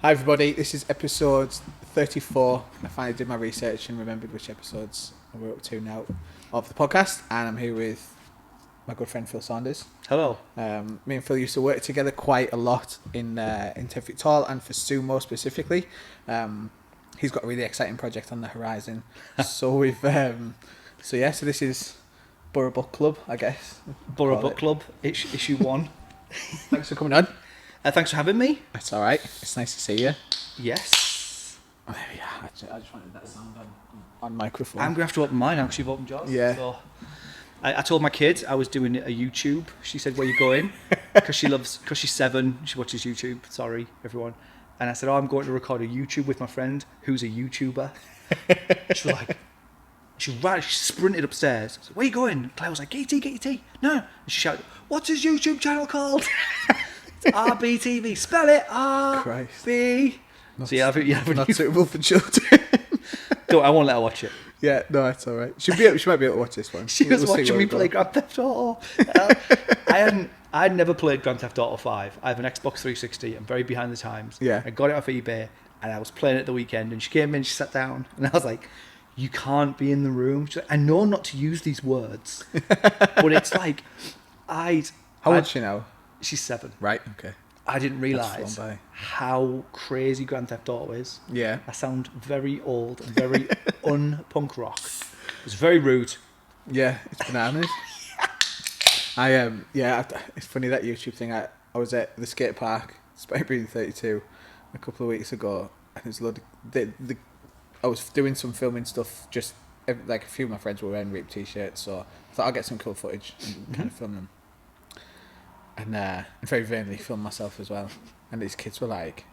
Hi everybody, this is episode 34. I finally did my research and remembered which episodes we're up to now of the podcast, and I'm here with my good friend Phil Saunders. Hello. Me and Phil used to work together quite a lot in Tenfic Tall and for Sumo specifically. He's got a really exciting project on the horizon. So this is Boro Book Club, I guess. Boro Book Club, issue 1. Thanks for coming on. Thanks for having me. That's all right. It's nice to see you. Yes. Oh, there we are. I just wanted that sound on microphone. I'm going to have to open mine now because you've opened yours. Yeah. So I told my kid I was doing a YouTube. She said, where you going? Because she's 7. She watches YouTube. Sorry, everyone. And I said, I'm going to record a YouTube with my friend who's a YouTuber. She was like, she sprinted upstairs. I said, where you going? Claire was like, get your tea. No. And she shouted, what's his YouTube channel called? RBTV. Spell it. R-B. So you have not suitable for children. I won't let her watch it. Yeah, no, it's all right. She might be able to watch this one. She was watching me play Grand Theft Auto. I'd never played Grand Theft Auto 5. I have an Xbox 360. I'm very behind the times. Yeah. I got it off eBay and I was playing it the weekend, and she came in, she sat down, and I was like, you can't be in the room. She's like, I know not to use these words, but it's like, How old is she now? She's 7. Right, okay. I didn't realise how crazy Grand Theft Auto is. Yeah. I sound very old and very un-punk rock. It's very rude. Yeah, it's bananas. It's funny, that YouTube thing. I was at the skate park, Spring 32, a couple of weeks ago, and there's a lot of, I was doing some filming stuff, just like a few of my friends were wearing Reap t-shirts, so I thought I'd get some cool footage and kind of film them. And very vainly filmed myself as well. And these kids were like,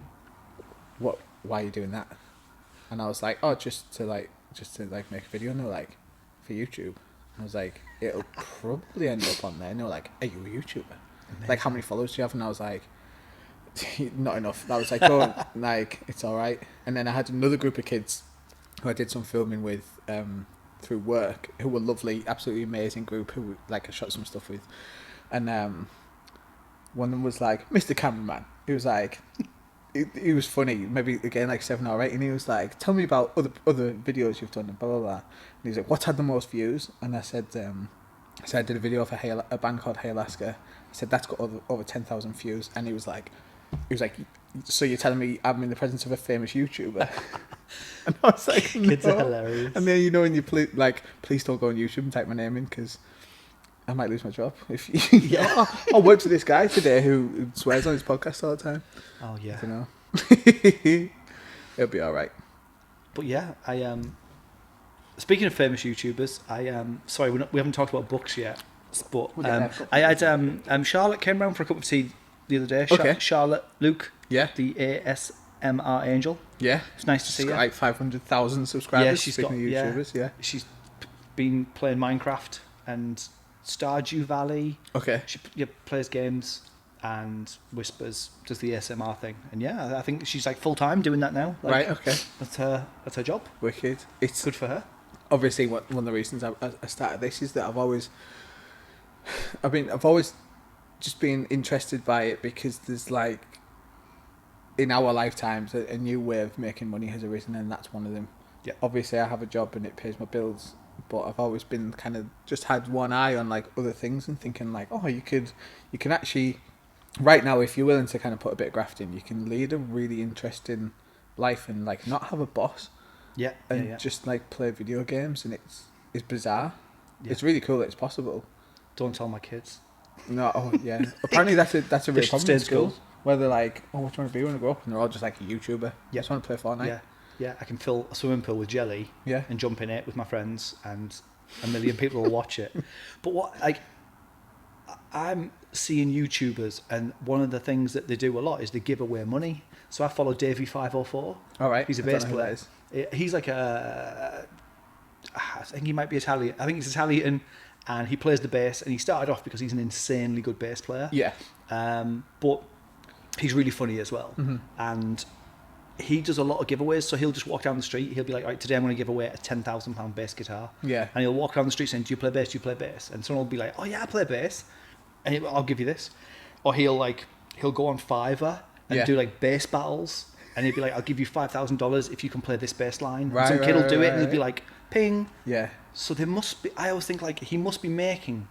"What? Why are you doing that?" And I was like, "Oh, just to make a video." And they were like, "For YouTube?" And I was like, "It'll probably end up on there." And they were like, "Are you a YouTuber? Amazing. Like, how many followers do you have?" And I was like, "Not enough." And I was like, "Oh, like, it's all right." And then I had another group of kids who I did some filming with through work, who were lovely, absolutely amazing group, who I shot some stuff with. And one of them was like, "Mr. Cameraman." He was like, he was funny, maybe again like 7 or 8, and he was like, "Tell me about other videos you've done," and blah blah blah. And he was like, "What's had the most views?" And I said, I did a video for a band called Hey Alaska. I said, "That's got over 10,000 views," and he was like, "So you're telling me I'm in the presence of a famous YouTuber?" And I was like, "No." Kids are hilarious. And then when you please don't go on YouTube and type my name in, because I might lose my job if you. Yeah. I worked with this guy today who swears on his podcast all the time. Oh yeah. I don't know. It'll be all right. But yeah, speaking of famous YouTubers, sorry, we haven't talked about books yet. But I had Charlotte came round for a cup of tea the other day. Okay. Charlotte Luke. Yeah. The ASMR Angel. Yeah. It's nice to see her. Like 500,000 subscribers. Yeah, she's got YouTubers. Yeah. She's been playing Minecraft and Stardew Valley. Okay. She plays games and whispers, does the ASMR thing, and yeah, I think she's like full time doing that now. Like, right. Okay. That's her job. Wicked. It's good for her. Obviously, one of the reasons I started this is that I've always just been interested by it, because there's like, in our lifetimes, a new way of making money has arisen, and that's one of them. Yeah. Obviously, I have a job and it pays my bills, but I've always been kind of just had one eye on like other things and thinking like, oh, you can actually, right now, if you're willing to kind of put a bit of graft in, you can lead a really interesting life and like not have a boss. Yeah. And just like play video games, and it's bizarre. Yeah. It's really cool that it's possible. Don't tell my kids. No. Oh yeah. Apparently that's a real problem in school. Where they're like, "Oh, what do you want to be when I grow up?" And they're all just like a YouTuber. Yeah. I just want to play Fortnite. Yeah. Yeah, I can fill a swimming pool with jelly. Yeah. And jump in it with my friends, and a million people will watch it. But I'm seeing YouTubers, and one of the things that they do a lot is they give away money. So I follow Davey504. All right. He's a bass player. He's like I think he might be Italian. I think he's Italian, and he plays the bass. And he started off because he's an insanely good bass player. Yeah. But he's really funny as well. Mm-hmm. And he does a lot of giveaways, so he'll just walk down the street. He'll be like, "Right, today I'm going to give away a £10,000 bass guitar." Yeah. And he'll walk down the street saying, "Do you play bass? Do you play bass?" And someone will be like, "Oh yeah, I play bass," and I'll give you this. Or he'll go on Fiverr and do like bass battles, and he'd be like, I'll give you $5,000 if you can play this bass line. Right, Some kid will right, do it, right, and he'll be right. like, ping. Yeah. So there must be. I always think like he must be making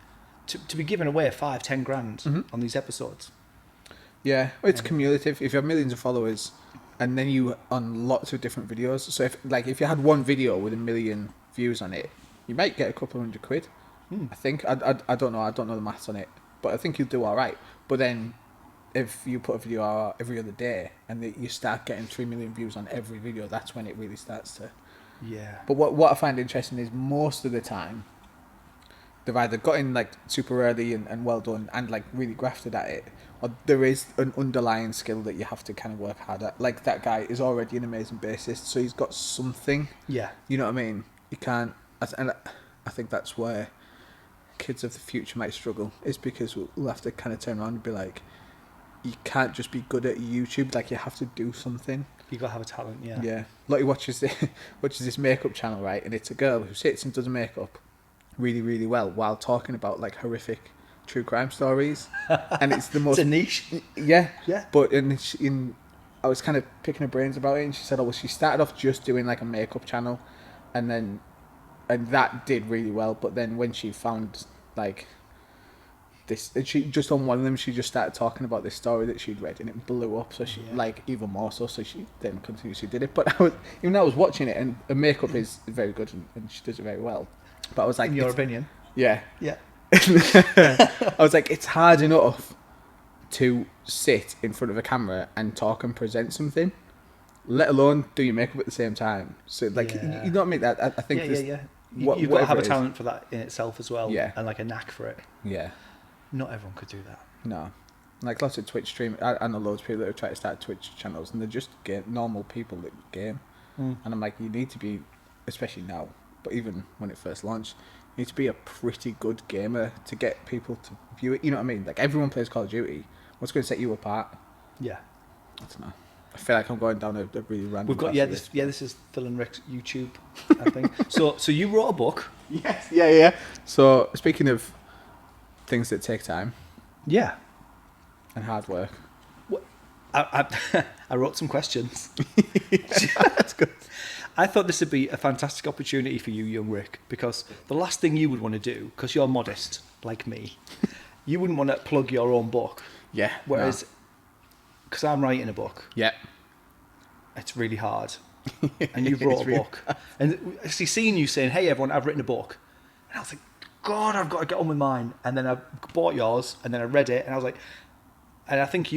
to be giving away 5-10 grand on these episodes. Yeah, well, it's cumulative. If you have millions of followers, and then you on lots of different videos. So if you had one video with 1 million views on it, you might get a couple £100. I think I don't know. I don't know the maths on it, but I think you'll do all right. But then, if you put a video out every other day and you start getting 3 million views on every video, that's when it really starts to. Yeah. But what I find interesting is most of the time, they've either got in like super early and well done and like really grafted at it, or there is an underlying skill that you have to kind of work hard at. Like that guy is already an amazing bassist, so he's got something. Yeah. You know what I mean? You can't, and I think that's where kids of the future might struggle, is because we'll have to kind of turn around and be like, you can't just be good at YouTube. Like you have to do something. You gotta have a talent. Yeah. Yeah. Lottie watches this makeup channel, right? And it's a girl who sits and does makeup really, really well while talking about like horrific true crime stories, and it's the most. It's a niche. Yeah. Yeah. But I was kind of picking her brains about it, and she said, "Oh, well, she started off just doing like a makeup channel, and that did really well. But then when she found like this, she just on one of them, she just started talking about this story that she'd read, and it blew up. So she like even more so. So she then continuously did it. But even though I was watching it, and her makeup is very good, and she does it very well. But I was like, In your opinion. yeah. Yeah. I was like, it's hard enough to sit in front of a camera and talk and present something, let alone do your makeup at the same time. So like, you know what I mean? I think Yeah. You've got to have a talent for that in itself as well. Yeah. And like a knack for it. Yeah. Not everyone could do that. No. Like lots of Twitch stream. I know loads of people that have tried to start Twitch channels, and they're just normal people that game. And I'm like, you need to be, especially now, but even when it first launched, you need to be a pretty good gamer to get people to view it. You know what I mean? Like everyone plays Call of Duty. What's going to set you apart? Yeah. I don't know. I feel like I'm going down a really random. We've got this is Phil and Rick's YouTube, I think. So you wrote a book. Yes. Yeah. So speaking of things that take time. Yeah. And hard work. I wrote some questions. That's good. I thought this would be a fantastic opportunity for you, young Rick, because the last thing you would want to do, because you're modest, like me, you wouldn't want to plug your own book. Yeah. Whereas, because I'm writing a book. Yeah. It's really hard. And you've wrote a book. And actually seeing you saying, hey, everyone, I've written a book. And I was like, God, I've got to get on with mine. And then I bought yours, and then I read it, and I was like, and I think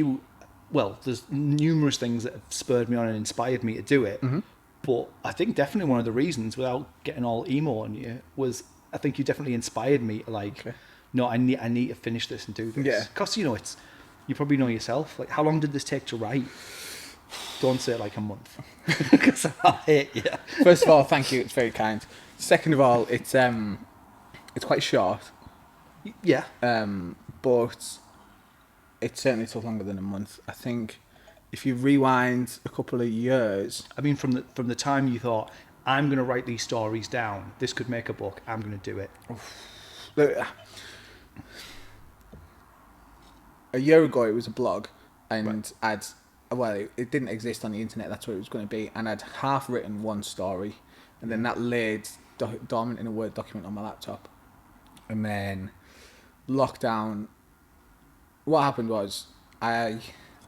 there's numerous things that have spurred me on and inspired me to do it. Mm-hmm. But I think definitely one of the reasons, without getting all emo on you, was I think you definitely inspired me to no, I need to finish this and do this. Yeah. Because, you probably know yourself. Like, how long did this take to write? Don't say like a month. Because I hate you. First of all, thank you. It's very kind. Second of all, it's quite short. Yeah. But it certainly took longer than a month. I think if you rewind a couple of years, I mean, from the time you thought, I'm going to write these stories down, this could make a book, I'm going to do it. A year ago, it was a blog, and it didn't exist on the internet. That's what it was going to be, and I'd half written one story, and then that laid dormant in a Word document on my laptop, and then lockdown. What happened was I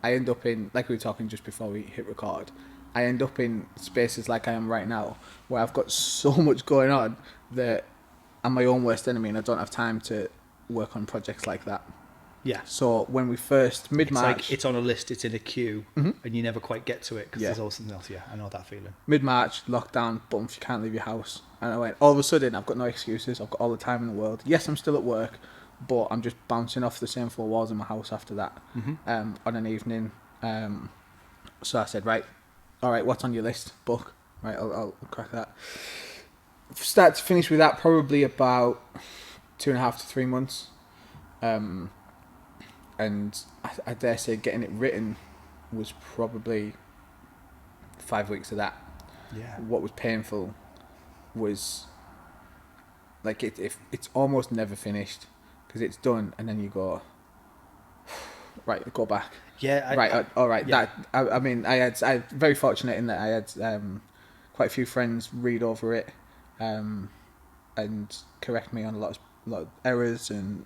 end up in, like we were talking just before we hit record, I end up in spaces like I am right now, where I've got so much going on that I'm my own worst enemy, and I don't have time to work on projects like that. Yeah. So when we first, mid-March... It's like it's on a list, it's in a queue, and you never quite get to it because there's always something else. Yeah, I know that feeling. Mid-March, lockdown, bump, you can't leave your house. And I went, all of a sudden, I've got no excuses, I've got all the time in the world. Yes, I'm still at work, but I'm just bouncing off the same four walls in my house after that, on an evening. So I said, right, all right, what's on your list? Book. Right, I'll crack that. Start to finish with that, probably about 2.5 to 3 months. And I dare say getting it written was probably 5 weeks of that. Yeah. What was painful was like it's almost never finished because it's done, and then you go, Right, go back. Yeah. All right. Yeah. I mean, I very fortunate in that I had quite a few friends read over it, and correct me on a lot of errors and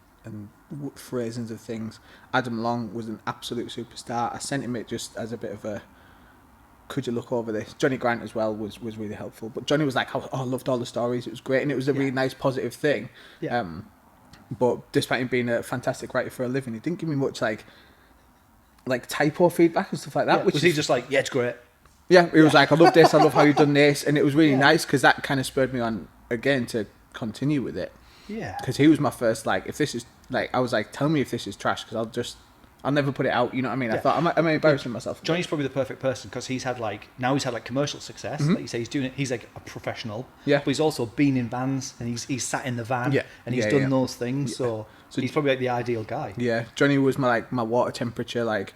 phrasings of things. Adam Long was an absolute superstar. I sent him it just as a bit of a, could you look over this? Johnny Grant as well was really helpful. But Johnny was like, oh, I loved all the stories. It was great, and it was a really nice, positive thing. Yeah. But despite him being a fantastic writer for a living, he didn't give me much like typo feedback and stuff like that. Yeah. Which Was he just like, yeah, it's great? yeah, he was like, I love this, I love how you've done this, and it was really nice because that kind of spurred me on again to continue with it. Yeah. Because he was my first if this is I was like, tell me if this is trash because I'll never put it out. You know what I mean? I thought am I embarrassing myself? Johnny's probably the perfect person because he's had like commercial success. Like you say, he's doing it. He's like a professional. Yeah. But he's also been in bands and he's sat in the van. Yeah. And he's done those things. So he's probably like the ideal guy. Yeah, Johnny was my water temperature. Like,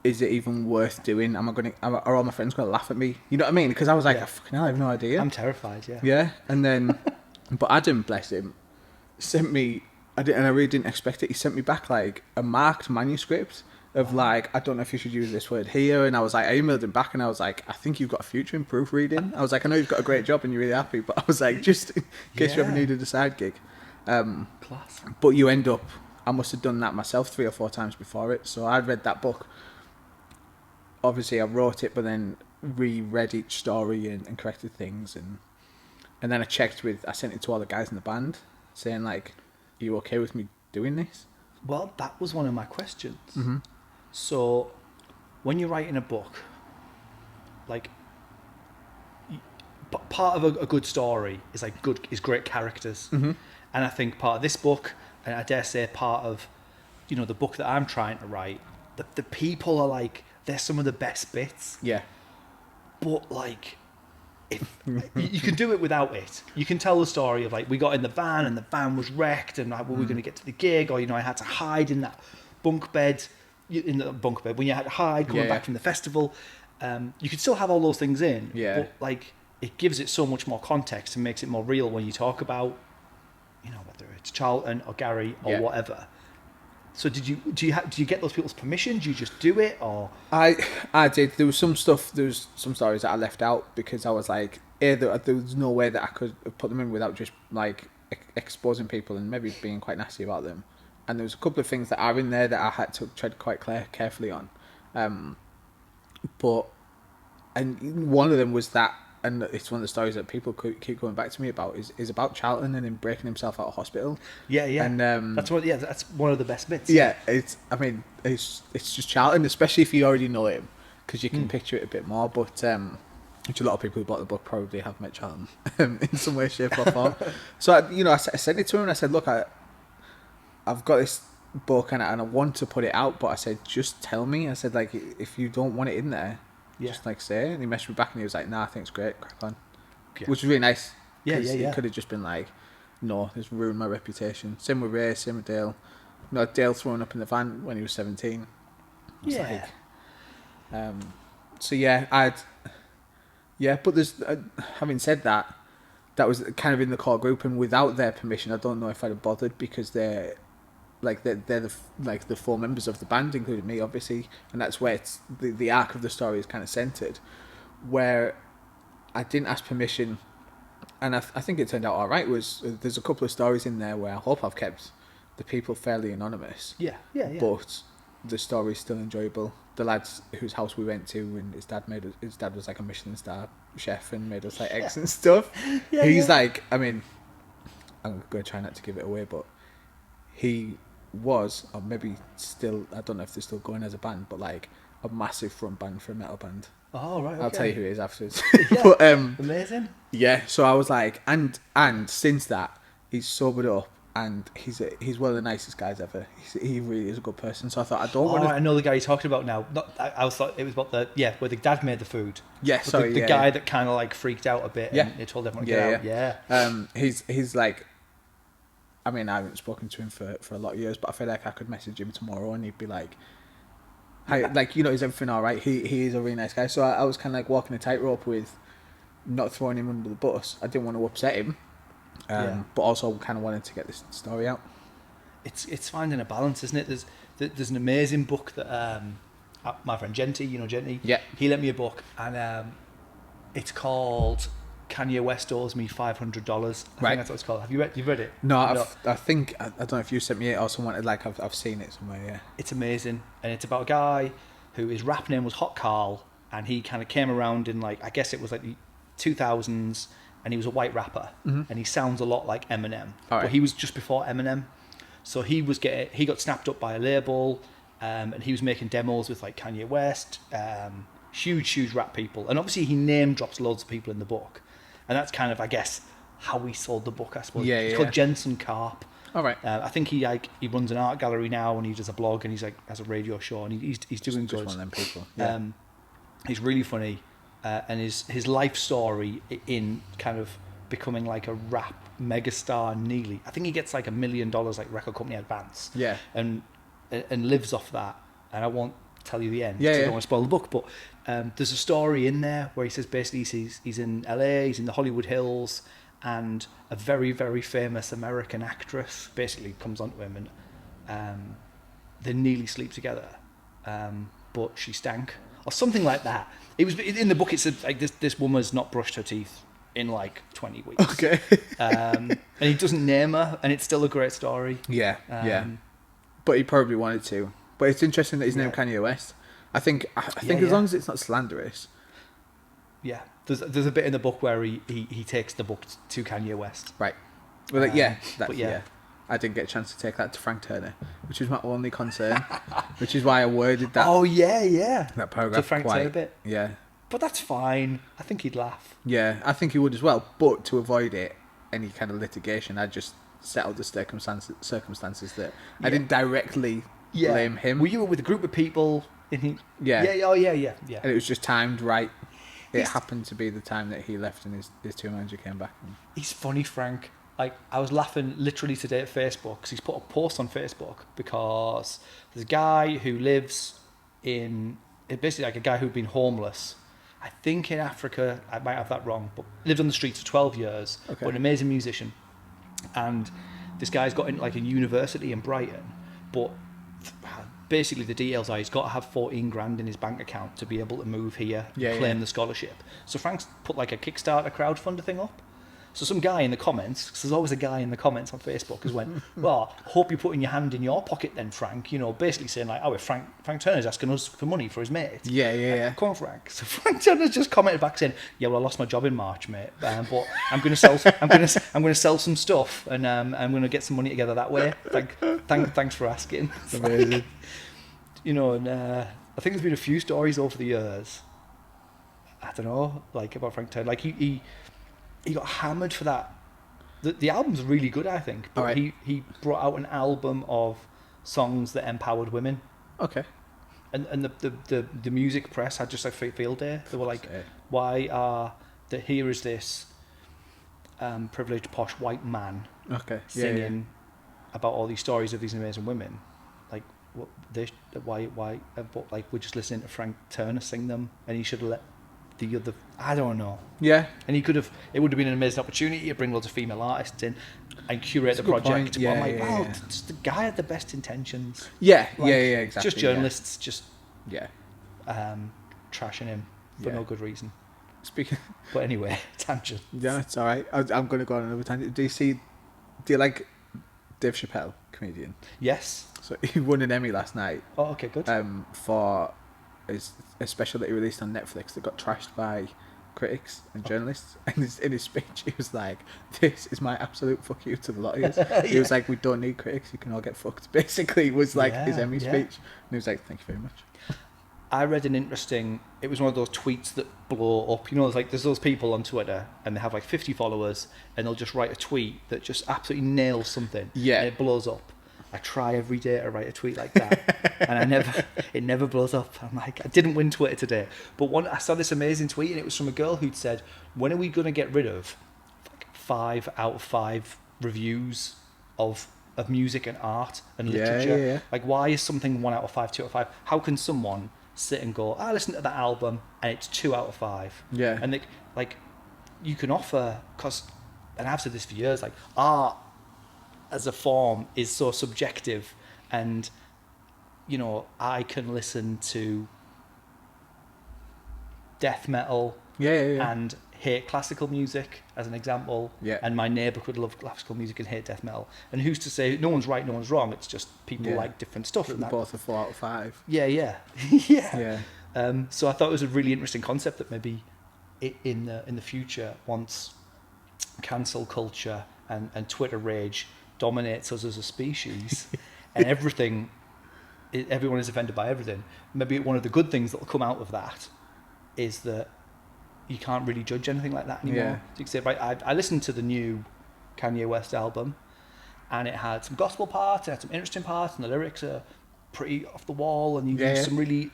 is it even worth doing? Are all my friends gonna laugh at me? You know what I mean? Because I was like, I fucking hell, I have no idea. I'm terrified. Yeah. Yeah, and then, but Adam, bless him, sent me. I really didn't expect it. He sent me back like a marked manuscript of like, I don't know if you should use this word here, and I was like, I emailed him back, and I was like, I think you've got a future in proofreading. I was like, I know you've got a great job and you're really happy, but I was like, just in case you ever needed a side gig. Class. But you end up, I must have done that myself 3 or 4 times before it. So I read that book. Obviously, I wrote it, but then reread each story and corrected things, and then I sent it to all the guys in the band, saying like, are you okay with me doing this? Well, that was one of my questions. Mm-hmm. So, when you're writing a book, like, part of a good story is great characters, Mm-hmm. and I think part of this book, and I dare say part of, the book that I'm trying to write, the people are like, they're some of the best bits. Yeah. But like, if you can do it without it, you can tell the story of like, we got in the van and the van was wrecked, and like, were we going to get to the gig, or I had to hide in that bunk bed when you had to hide coming back from the festival. You could still have all those things in, but like, it gives it so much more context and makes it more real when you talk about, whether it's Charlton or Gary or whatever. So do you get those people's permission? Do you just do it, or? I did. There was some stories that I left out because I was like, there was no way that I could put them in without just like exposing people and maybe being quite nasty about them. And there was a couple of things that are in there that I had to tread quite carefully on. But one of them was that, and it's one of the stories that people keep going back to me about, is about Charlton and him breaking himself out of hospital. Yeah. And that's one of the best bits. Yeah, it's just Charlton, especially if you already know him, because you can picture it a bit more. But which a lot of people who bought the book probably have met Charlton in some way, shape, or form. So I sent it to him and I said, look, I've got this book and I want to put it out, but I said, just tell me. I said, like, if you don't want it in there, just like say it. And he messaged me back and he was like, nah, I think it's great, crack on. Which was really nice. He could have just been like, no, it's ruined my reputation. Same with Ray, same with Dale. Dale throwing up in the van when he was 17. So but there's having said that, that was kind of in the core group, and without their permission, I don't know if I'd have bothered, because they're the 4 members of the band, including me, obviously, and that's where it's the arc of the story is kind of centered. Where I didn't ask permission, and I think it turned out all right. There's a couple of stories in there where I hope I've kept the people fairly anonymous. Yeah. But the story's still enjoyable. The lads whose house we went to, and his dad was like a Michelin star chef and made us like eggs and stuff. He's like, I mean, I'm going to try not to give it away, but he was, or maybe still, I don't know if they're still going as a band, but like a massive front band for a metal band. Oh, right, okay. I'll tell you who it is afterwards. But, amazing. Yeah, so I was like, and since that, he's sobered up, and he's one of the nicest guys ever. He really is a good person. So I thought, I don't want to... I know the guy you're talking about now. I thought it was about where the dad made the food. Yeah, sorry, the guy that kind of like freaked out a bit and he told everyone to get out. Yeah. He's like, I mean, I haven't spoken to him for a lot of years, but I feel like I could message him tomorrow and he'd be like, "Hi, like, is everything all right?" He is a really nice guy. So I was kind of like walking a tightrope with not throwing him under the bus. I didn't want to upset him, but also kind of wanted to get this story out. It's finding a balance, isn't it? there's an amazing book that my friend Genty, you know Genty, Yeah. he lent me a book, and it's called Kanye West Owes Me $500. I think that's what it's called. Have you read it? No, I think I don't know if you sent me it or someone like I've seen it somewhere. Yeah, it's amazing, and it's about a guy who his rap name was Hot Carl, and he kind of came around in like I guess it was like the 2000s, and he was a white rapper, and he sounds a lot like Eminem, but he was just before Eminem, so he got snapped up by a label, and he was making demos with like Kanye West, huge rap people, and obviously he name drops loads of people in the book. And that's kind of, I guess, how we sold the book, I suppose. Yeah, it's called Jensen Karp. All right. I think he runs an art gallery now, and he does a blog, and has a radio show, and he's doing just good. one of them people. Yeah. He's really funny, and his life story in kind of becoming like a rap megastar nearly. I think he gets like $1 million like record company advance. Yeah. And lives off that. And I won't tell you the end. Yeah, I yeah. don't want to spoil the book, but there's a story in there where he says basically he's in LA, he's in the Hollywood Hills, and a very, very famous American actress basically comes onto him, and they nearly sleep together, but she stank or something like that. It was in the book. It said like this woman's not brushed her teeth in like 20 weeks. Okay. And he doesn't name her, and it's still a great story. Yeah, yeah. But he probably wanted to. But it's interesting that he's named Yeah. Kanye West. I think as long as it's not slanderous. Yeah, there's a bit in the book where he takes the book to Kanye West. Right. Well, yeah. but yeah. Yeah. I didn't get a chance to take that to Frank Turner, which was my only concern, which is why I worded that. Oh yeah. That paragraph To Frank quite. Turner bit. Yeah. But that's fine. I think he'd laugh. Yeah, I think he would as well. But to avoid any kind of litigation, I just settled the circumstances that I didn't directly blame him. Well, you were with a group of people. And Yeah. Yeah. And it was just timed right. It happened to be the time that he left and his tour manager came back. He's funny, Frank. Like, I was laughing literally today at Facebook because he's put a post on Facebook because there's a guy who lives basically like a guy who'd been homeless, I think in Africa, I might have that wrong, but lived on the streets for 12 years, Okay. but an amazing musician. And this guy's got into like a university in Brighton, but basically the details are he's got to have 14 grand in his bank account to be able to move here and claim the scholarship. So Frank's put like a Kickstarter crowdfunder thing up. So some guy in the comments, because there's always a guy in the comments on Facebook, has went, well, I hope you're putting your hand in your pocket then, Frank. You know, basically saying like, oh, if Frank Turner's asking us for money for his mate. Yeah. Come on, Frank. So Frank Turner's just commented back saying, yeah, well, I lost my job in March, mate, but I'm going to sell. I'm going to sell some stuff, and I'm going to get some money together that way. Thanks for asking. Amazing. You know, and I think there's been a few stories over the years. I don't know, like about Frank Turner. Like he got hammered for that. The album's really good, I think. But he brought out an album of songs that empowered women. Okay. And the music press had just a field day. They were like, why here is this privileged posh white man singing about all these stories of these amazing women. Like, why we're just listening to Frank Turner sing them, and he should have let the other, I don't know. Yeah. And it would have been an amazing opportunity to bring loads of female artists in and curate the project. Yeah, I'm like, wow, just the guy had the best intentions. Yeah, Like, exactly. Just journalists trashing him for no good reason. Speaking. But anyway, tangent. Yeah, it's all right. I'm going to go on another tangent. Do you like Dave Chappelle, comedian? Yes. So he won an Emmy last night. Oh, okay, good. For a special that he released on Netflix that got trashed by critics and journalists. And in his speech, he was like, "This is my absolute fuck you to the lot of you." He was like, "We don't need critics. You can all get fucked." Basically, was like his Emmy speech. And he was like, "Thank you very much." I read it was one of those tweets that blow up. You know, there's those people on Twitter and they have like 50 followers and they'll just write a tweet that just absolutely nails something. Yeah. And it blows up. I try every day to write a tweet like that and it never blows up. I'm like, I didn't win Twitter today. But I saw this amazing tweet and it was from a girl who'd said, when are we going to get rid of like 5 out of 5 reviews of music and art and literature? Yeah. Like, why is something 1 out of 5, 2 out of 5? How can someone sit and go, I listened to that album and it's 2 out of 5? Yeah. And you can offer, and I've said this for years, like, art as a form is so subjective, and I can listen to death metal Yeah. and hate classical music, as an example. Yeah. And my neighbour could love classical music and hate death metal. And who's to say no one's right, no one's wrong? It's just people like different stuff. But And they're both a 4 out of 5. Yeah. Yeah. So I thought it was a really interesting concept that maybe in the future, once cancel culture and Twitter rage dominates us as a species, and everyone is offended by everything, maybe one of the good things that will come out of that is that you can't really judge anything like that anymore. Yeah. So you can say, right, I listened to the new Kanye West album, and it had some gospel parts, it had some interesting parts, and the lyrics are pretty off the wall, and you use some really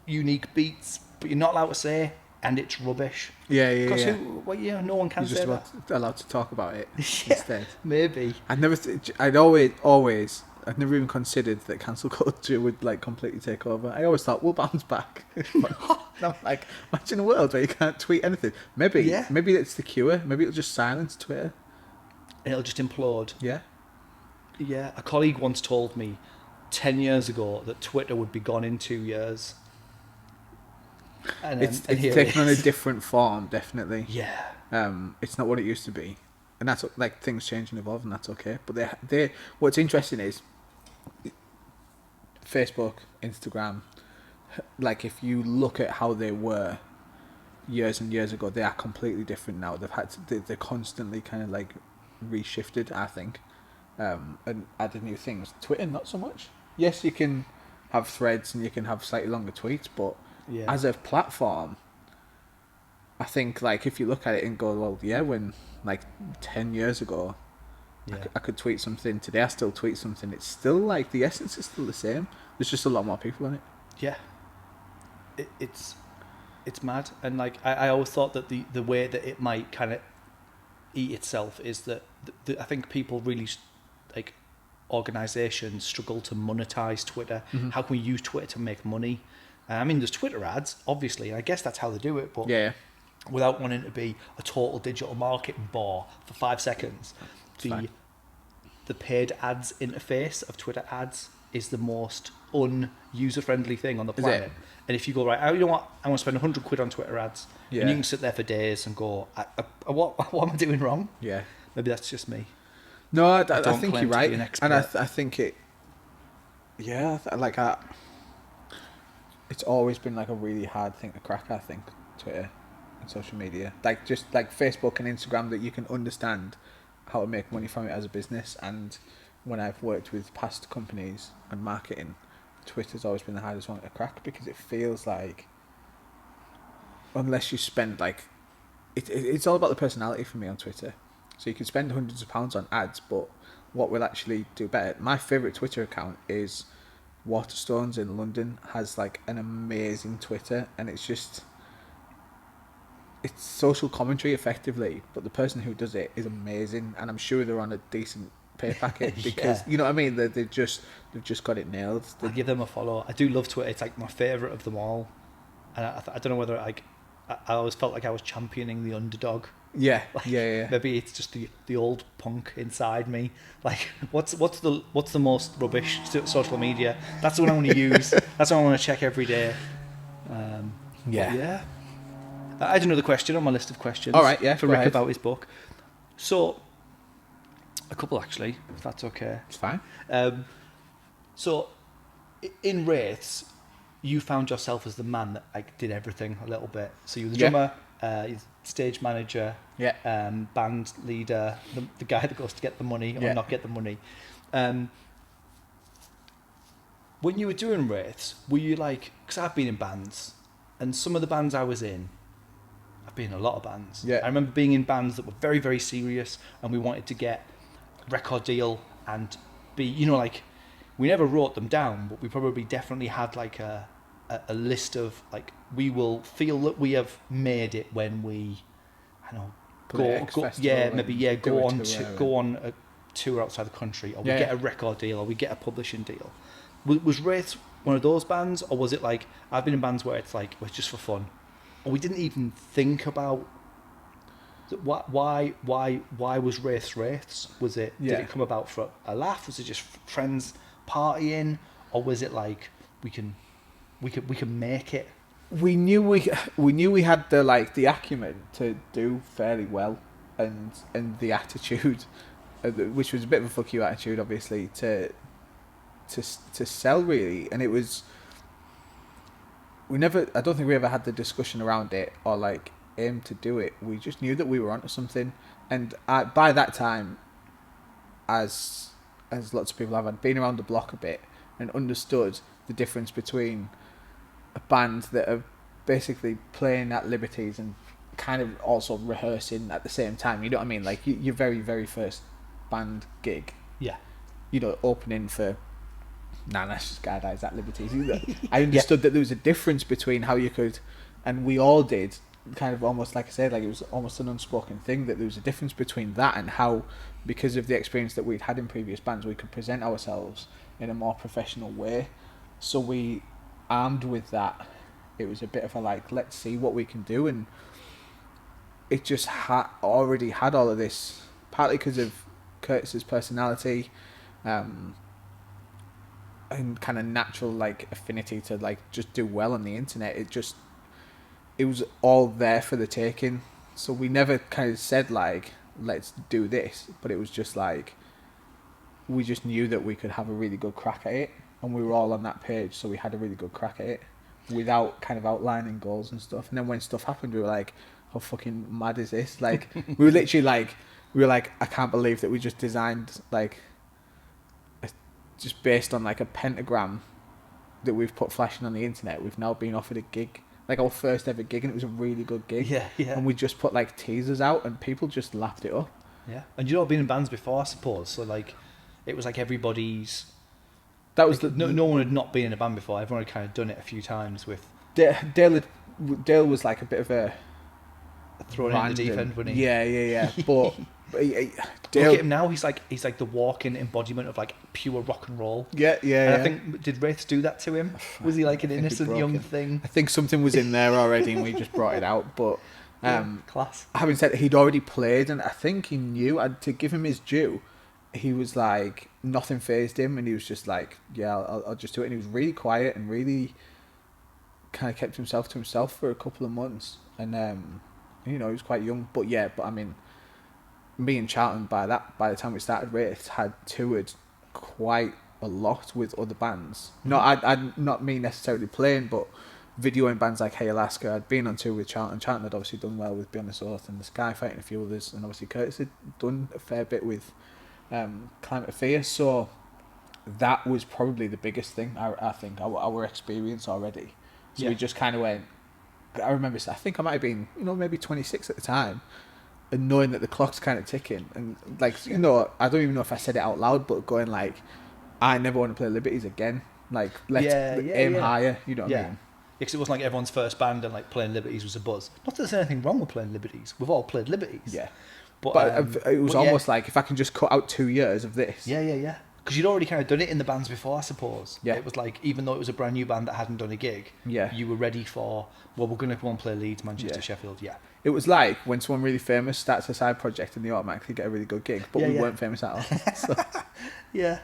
unique beats, but you're not allowed to say, and it's rubbish. Because no one can say that. You're just allowed to talk about it instead. Maybe. I'd never even considered that cancel culture would like completely take over. I always thought we'll bounce back. No, like imagine a world where you can't tweet anything. Maybe it's the cure. Maybe it'll just silence Twitter. It'll just implode. Yeah. Yeah. A colleague once told me 10 years ago that Twitter would be gone in 2 years. And it's taken on a different form, definitely. Yeah. It's not what it used to be, and that's like things change and evolve, and that's okay. But they what's interesting is Facebook, Instagram. Like if you look at how they were years and years ago, they are completely different now. They're constantly kind of like reshifted, I think, and added new things. Twitter, not so much. Yes, you can have threads and you can have slightly longer tweets, but as a platform, I think like if you look at it and go, well, yeah, when like 10 years ago, I could tweet something. Today I still tweet something. It's still like the essence is still the same. There's just a lot more people on it. Yeah. It's mad. And like I always thought that the way that it might kind of eat itself is that I think people really like organisations struggle to monetize Twitter. Mm-hmm. How can we use Twitter to make money? I mean, there's Twitter ads, obviously, and I guess that's how they do it, but without wanting to be a total digital marketing bore for 5 seconds, the paid ads interface of Twitter ads is the most un-user-friendly thing on the planet. And if you go, right, you know what, I want to spend 100 quid on Twitter ads, and you can sit there for days and go, what am I doing wrong? Yeah. Maybe that's just me. No, I think you're right. And I think it, it's always been like a really hard thing to crack, I think, Twitter and social media. Like just like Facebook and Instagram, that you can understand how to make money from it as a business. And when I've worked with past companies and marketing, Twitter's always been the hardest one to crack, because it feels like unless you spend like it's all about the personality for me on Twitter. So you can spend hundreds of pounds on ads, but what will actually do better? My favourite Twitter account is Waterstones in London, has like an amazing Twitter, and it's social commentary effectively, but the person who does it is amazing, and I'm sure they're on a decent pay packet because you know what I mean. They've just got it nailed. I give them a follow. I do love Twitter. It's like my favourite of them all, and I don't know whether I always felt like I was championing the underdog. Yeah, like, yeah. Maybe it's just the old punk inside me. Like, what's the most rubbish social media? That's the one I want to use. That's what I want to check every day. Yeah. I had another question on my list of questions. All right, for Rick about his book. So, a couple actually, if that's okay. It's fine. So, in Wraiths, you found yourself as the man that like did everything a little bit. So you were the drummer, stage manager, band leader, the guy that goes to get the money or not get the money. When you were doing Wraiths, were you like, because I've been in bands, and some of the bands I was in, I've been in a lot of bands. I remember being in bands that were very, very serious, and we wanted to get a record deal and be, you know, like, we never wrote them down, but we probably definitely had like a list of like, we will feel that we have made it when we, I don't know, go on a tour outside the country, or we get a record deal, or we get a publishing deal. Was Wraith one of those bands, or was it like, I've been in bands where it's like, well, it's just for fun, or we didn't even think about why was Wraiths? Was it, did it come about for a laugh? Was it just friends partying, or was it like we can make it? We knew we had the acumen to do fairly well, and the attitude, which was a bit of a fuck you attitude, obviously, to sell really, and it was. I don't think we ever had the discussion around it or like aimed to do it. We just knew that we were onto something, and by that time, as lots of people have, I'd been around the block a bit and understood the difference between a band that are basically playing at Liberties and kind of also rehearsing at the same time. You know what I mean? Like your very, very first band gig. Yeah. You know, opening for that's just Guys at Liberties. I understood that there was a difference between how you could, and we all did, kind of almost like I said, like it was almost an unspoken thing, that there was a difference between that and how, because of the experience that we'd had in previous bands, we could present ourselves in a more professional way. So we, armed with that, it was a bit of a like, let's see what we can do, and it just already had all of this, partly because of Curtis's personality, and kind of natural like affinity to like just do well on the internet. It was all there for the taking. So we never kind of said like, let's do this, but it was just like, we just knew that we could have a really good crack at it, and we were all on that page, so we had a really good crack at it without kind of outlining goals and stuff. And then when stuff happened, we were like, how fucking mad is this? Like we were literally like, I can't believe that we just designed like just based on like a pentagram that we've put flashing on the internet. We've now been offered a gig, like our first ever gig, and it was a really good gig. Yeah. And we just put like teasers out, and people just lapped it up. Yeah. And you know, I've been in bands before, I suppose. So like, it was like everybody's. That was like, no one had not been in a band before. Everyone had kind of done it a few times with. Dale was like a bit of a thrown in the deep end, wasn't he? Yeah. But Dale, look at him now. He's like the walking embodiment of like pure rock and roll. Yeah. And I think, did Wraiths do that to him? Was he like an innocent young thing? I think something was in there already, and we just brought it out. But class. Having said, he'd already played, and I think he knew. To give him his due, he was like, nothing fazed him, and he was just like, yeah, I'll just do it. And he was really quiet and really kind of kept himself to himself for a couple of months. And you know, he was quite young, but I mean, me and Charlton by the time we started Wraiths had toured quite a lot with other bands. Not me necessarily playing, but videoing bands like Hey Alaska. I'd been on tour with Charlton. Charlton had obviously done well with Beyond the Source and the Skyfight and a few others, and obviously Curtis had done a fair bit with Climate of Fear. So that was probably the biggest thing, I think, our experience already. So we just kind of went. I remember, I think I might have been, maybe 26 at the time, and knowing that the clock's kind of ticking, and like, I don't even know if I said it out loud, but going like, I never want to play Liberties again. Like, let's aim higher. You know what I mean? Because it wasn't like everyone's first band and like playing Liberties was a buzz. Not that there's anything wrong with playing Liberties. We've all played Liberties. Yeah. But it was almost like, if I can just cut out 2 years of this. Yeah. Because you'd already kind of done it in the bands before, I suppose. Yeah. It was like, even though it was a brand new band that hadn't done a gig, you were ready for, we're going to go and play Leeds, Manchester, Sheffield, It was like when someone really famous starts a side project and they automatically get a really good gig, but we weren't famous at all. So. Yeah.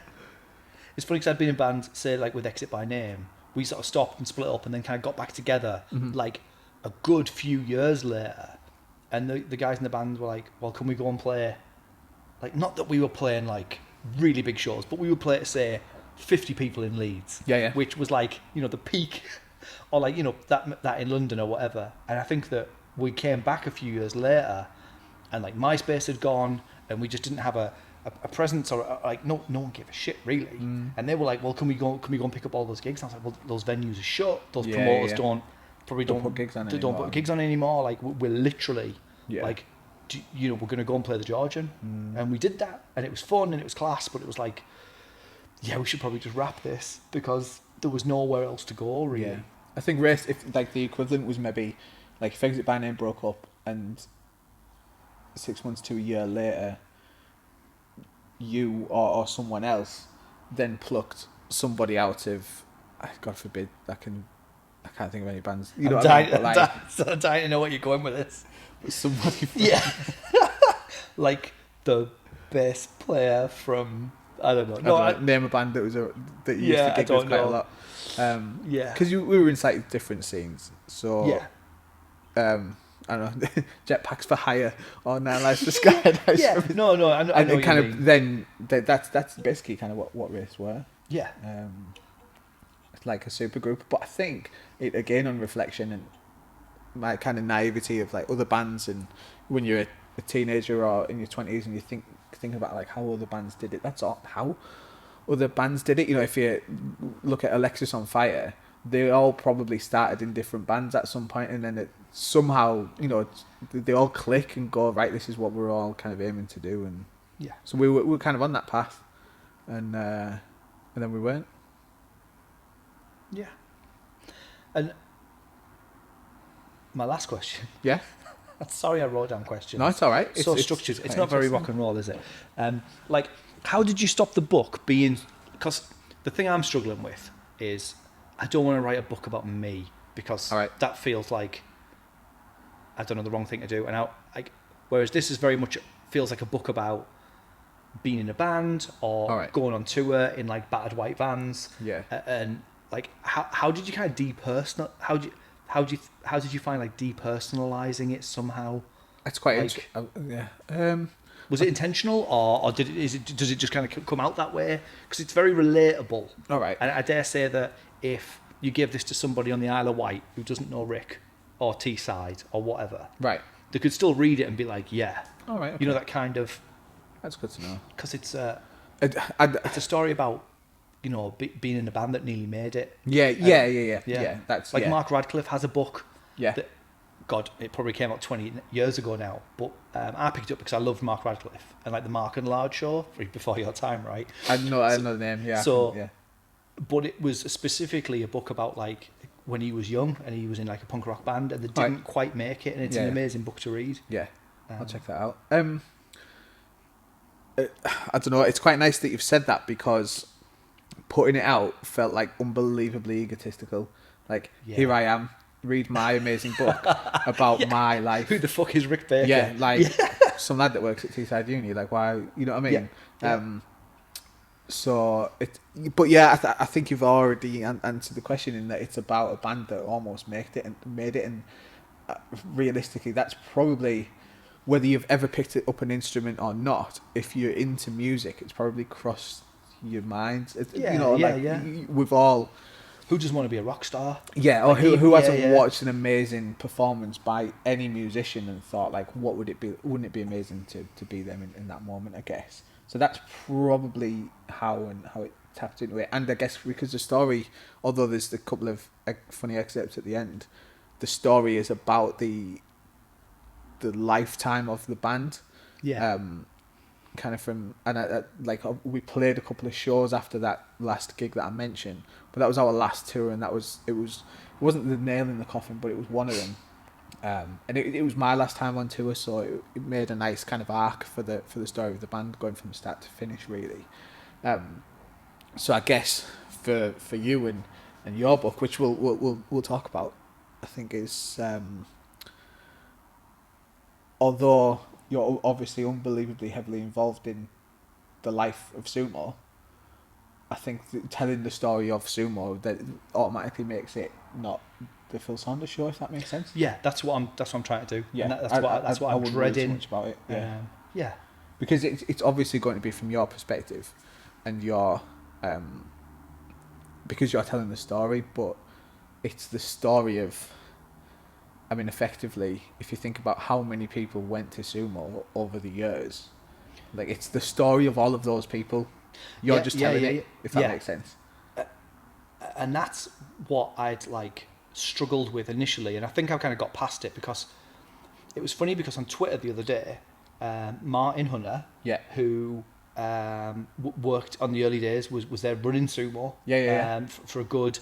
It's funny because I'd been in bands, say, like with Exit by Name, we sort of stopped and split up and then kind of got back together, like a good few years later. And the guys in the band were like, well, can we go and play, like, not that we were playing like really big shows, but we would play to say 50 people in Leeds, which was like, the peak, or like, that in London or whatever. And I think that we came back a few years later, and like MySpace had gone, and we just didn't have a presence, or like no one gave a shit really. And they were like, well, can we go and pick up all those gigs? And I was like, well, those venues are shut. Those promoters don't put gigs on anymore. Like, we're literally like, we're going to go and play the Georgian. And we did that, and it was fun and it was class, but it was like, we should probably just wrap this, because there was nowhere else to go really. I think Race, if like the equivalent was maybe like if Exit by Name broke up and 6 months to a year later you or someone else then plucked somebody out of, God forbid, I can't think of any bands. I'm dying to know what you're going with this. Somebody like the bass player from I don't know. I No, don't know, name a band that that you used to I gig don't with quite a know. lot. Yeah. Because we were in slightly different scenes. So Yeah. I don't know, Jetpacks for Hire or Nine Lives to Skydive. Yeah. No, I know And what it you kind mean. of then that's basically kind of what race were. Yeah. It's like a super group, but I think it again on reflection and my kind of naivety of like other bands, and when you're a teenager or in your 20s and you think about like how other bands did it. That's all how other bands did it. You know, if you look at Alexis on Fire, they all probably started in different bands at some point, and then it somehow, you know, they all click and go, right, this is what we're all kind of aiming to do. And Yeah. so we were kind of on that path, and then we weren't. Yeah. And my last question. Yeah. Sorry, I wrote down questions. No, it's all right. So structured. It's quite not very interesting. rock and roll, is it? Like, how did you stop the book being? Because the thing I'm struggling with is I don't want to write a book about me because All right. that feels like I don't know, the wrong thing to do. And whereas this is very much feels like a book about being in a band or All right. going on tour in like battered white vans. Yeah. And like, how did you kind of depersonal? How did you find like depersonalizing it somehow? It's quite like- interesting. Yeah. Was it intentional, or does it just kind of come out that way? Because it's very relatable. All right. And I dare say that if you give this to somebody on the Isle of Wight who doesn't know Rick or Teesside or whatever, Right. they could still read it and be like, yeah, All right. you know, okay. that kind of, That's good to know. because it's I'd- a story about, you know, being in a band that nearly made it. Yeah. That's Like yeah. Mark Radcliffe has a book. Yeah. That, God, it probably came out 20 years ago now, but I picked it up because I loved Mark Radcliffe and like the Mark and Lard show before your time, right? I know the name. Yeah. So- yeah. But it was specifically a book about like when he was young and he was in like a punk rock band and they didn't quite make it, and it's an Yeah. amazing book to read. Yeah. I'll check that out. I don't know. It's quite nice that you've said that because putting it out felt like unbelievably egotistical. Like Yeah. here I am, read my amazing book about my life. Who the fuck is Rick Baker? Yeah, like some lad that works at Teesside Uni. Like why? You know what I mean? Yeah. So it, but yeah, I think you've already answered the question in that it's about a band that almost made it, and realistically, that's probably whether you've ever picked up an instrument or not. If you're into music, it's probably crossed your mind. Yeah, you know, yeah, like yeah. we've all. Who doesn't want to be a rock star? Yeah, or Like, who hasn't yeah. watched an amazing performance by any musician and thought like, what would it be? Wouldn't it be amazing to be them in that moment? I guess. So that's probably how it tapped into it. And I guess because the story, although there's a couple of funny excerpts at the end, the story is about the lifetime of the band. Yeah. Kind of from, and we played a couple of shows after that last gig that I mentioned, but that was our last tour, and it wasn't the nail in the coffin, but it was one of them. And it was my last time on tour, so it made a nice kind of arc for the story of the band going from start to finish, really. So I guess for you and your book, which we'll talk about, I think is although you're obviously unbelievably heavily involved in the life of sumo, I think telling the story of sumo that automatically makes it not the Phil Saunders show, if that makes sense. Yeah, that's what I'm trying to do. Yeah, And that's what I'm wouldn't worry too dreading. much about it. Yeah, Yeah. because it's obviously going to be from your perspective, and your because you're telling the story, but it's the story of. I mean, effectively, if you think about how many people went to sumo over the years, like it's the story of all of those people. You're just telling it, if that makes sense. And that's what I'd like struggled with initially, and I think I've kind of got past it because it was funny because on Twitter the other day, Martin Hunter, who worked on the early days, was there running sumo, for a good.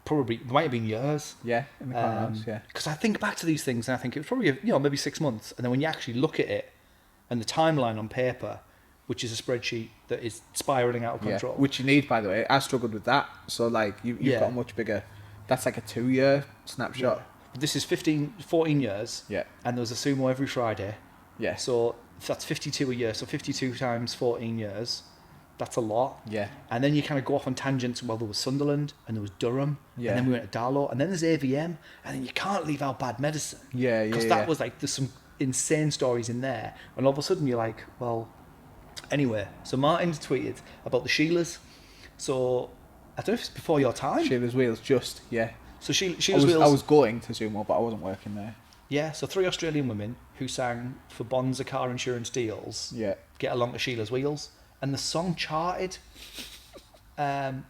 Probably it might have been years. Yeah, in the corners, Because I think back to these things and I think it was probably maybe 6 months, and then when you actually look at it and the timeline on paper, which is a spreadsheet that is spiraling out of control. Which you need, by the way. I struggled with that, so like you've got a much bigger. That's like a 2-year snapshot. Yeah. This is 14 years. Yeah, and there was a sumo every Friday. yeah. So that's 52 a year. So 52 times 14 years. That's a lot. Yeah. And then you kind of go off on tangents. Well, there was Sunderland and there was Durham. Yeah. And then we went to Darlow. And then there's AVM. And then you can't leave out Bad Medicine. Yeah, Because that was like, there's some insane stories in there. And all of a sudden you're like, well, anyway. So Martin tweeted about the Sheilas. So I don't know if it's before your time. Sheila's Wheels, just, yeah. So Sheila's Wheels. I was going to Sumo, but I wasn't working there. Yeah, so 3 Australian women who sang for Bonza car insurance deals Yeah. get along to Sheila's Wheels. And the song charted.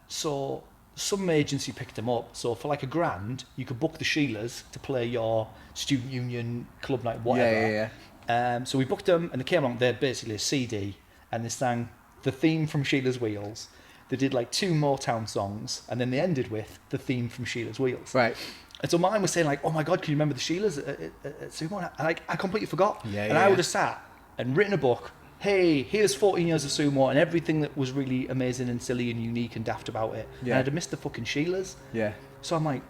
So some agency picked them up. So for like $1,000, you could book the Sheilas to play your student union club night, whatever. Yeah. So we booked them and they came along. They're basically a CD and they sang the theme from Sheila's Wheels. They did like 2 Motown songs and then they ended with the theme from Sheila's Wheels. Right. And so Martin was saying like, oh my God, can you remember the Sheilas at Sumo? And I completely forgot. Yeah, I would have sat and written a book. Hey, here's 14 years of Sumo and everything that was really amazing and silly and unique and daft about it. Yeah. And I'd have missed the fucking Sheilas. Yeah. So I'm like,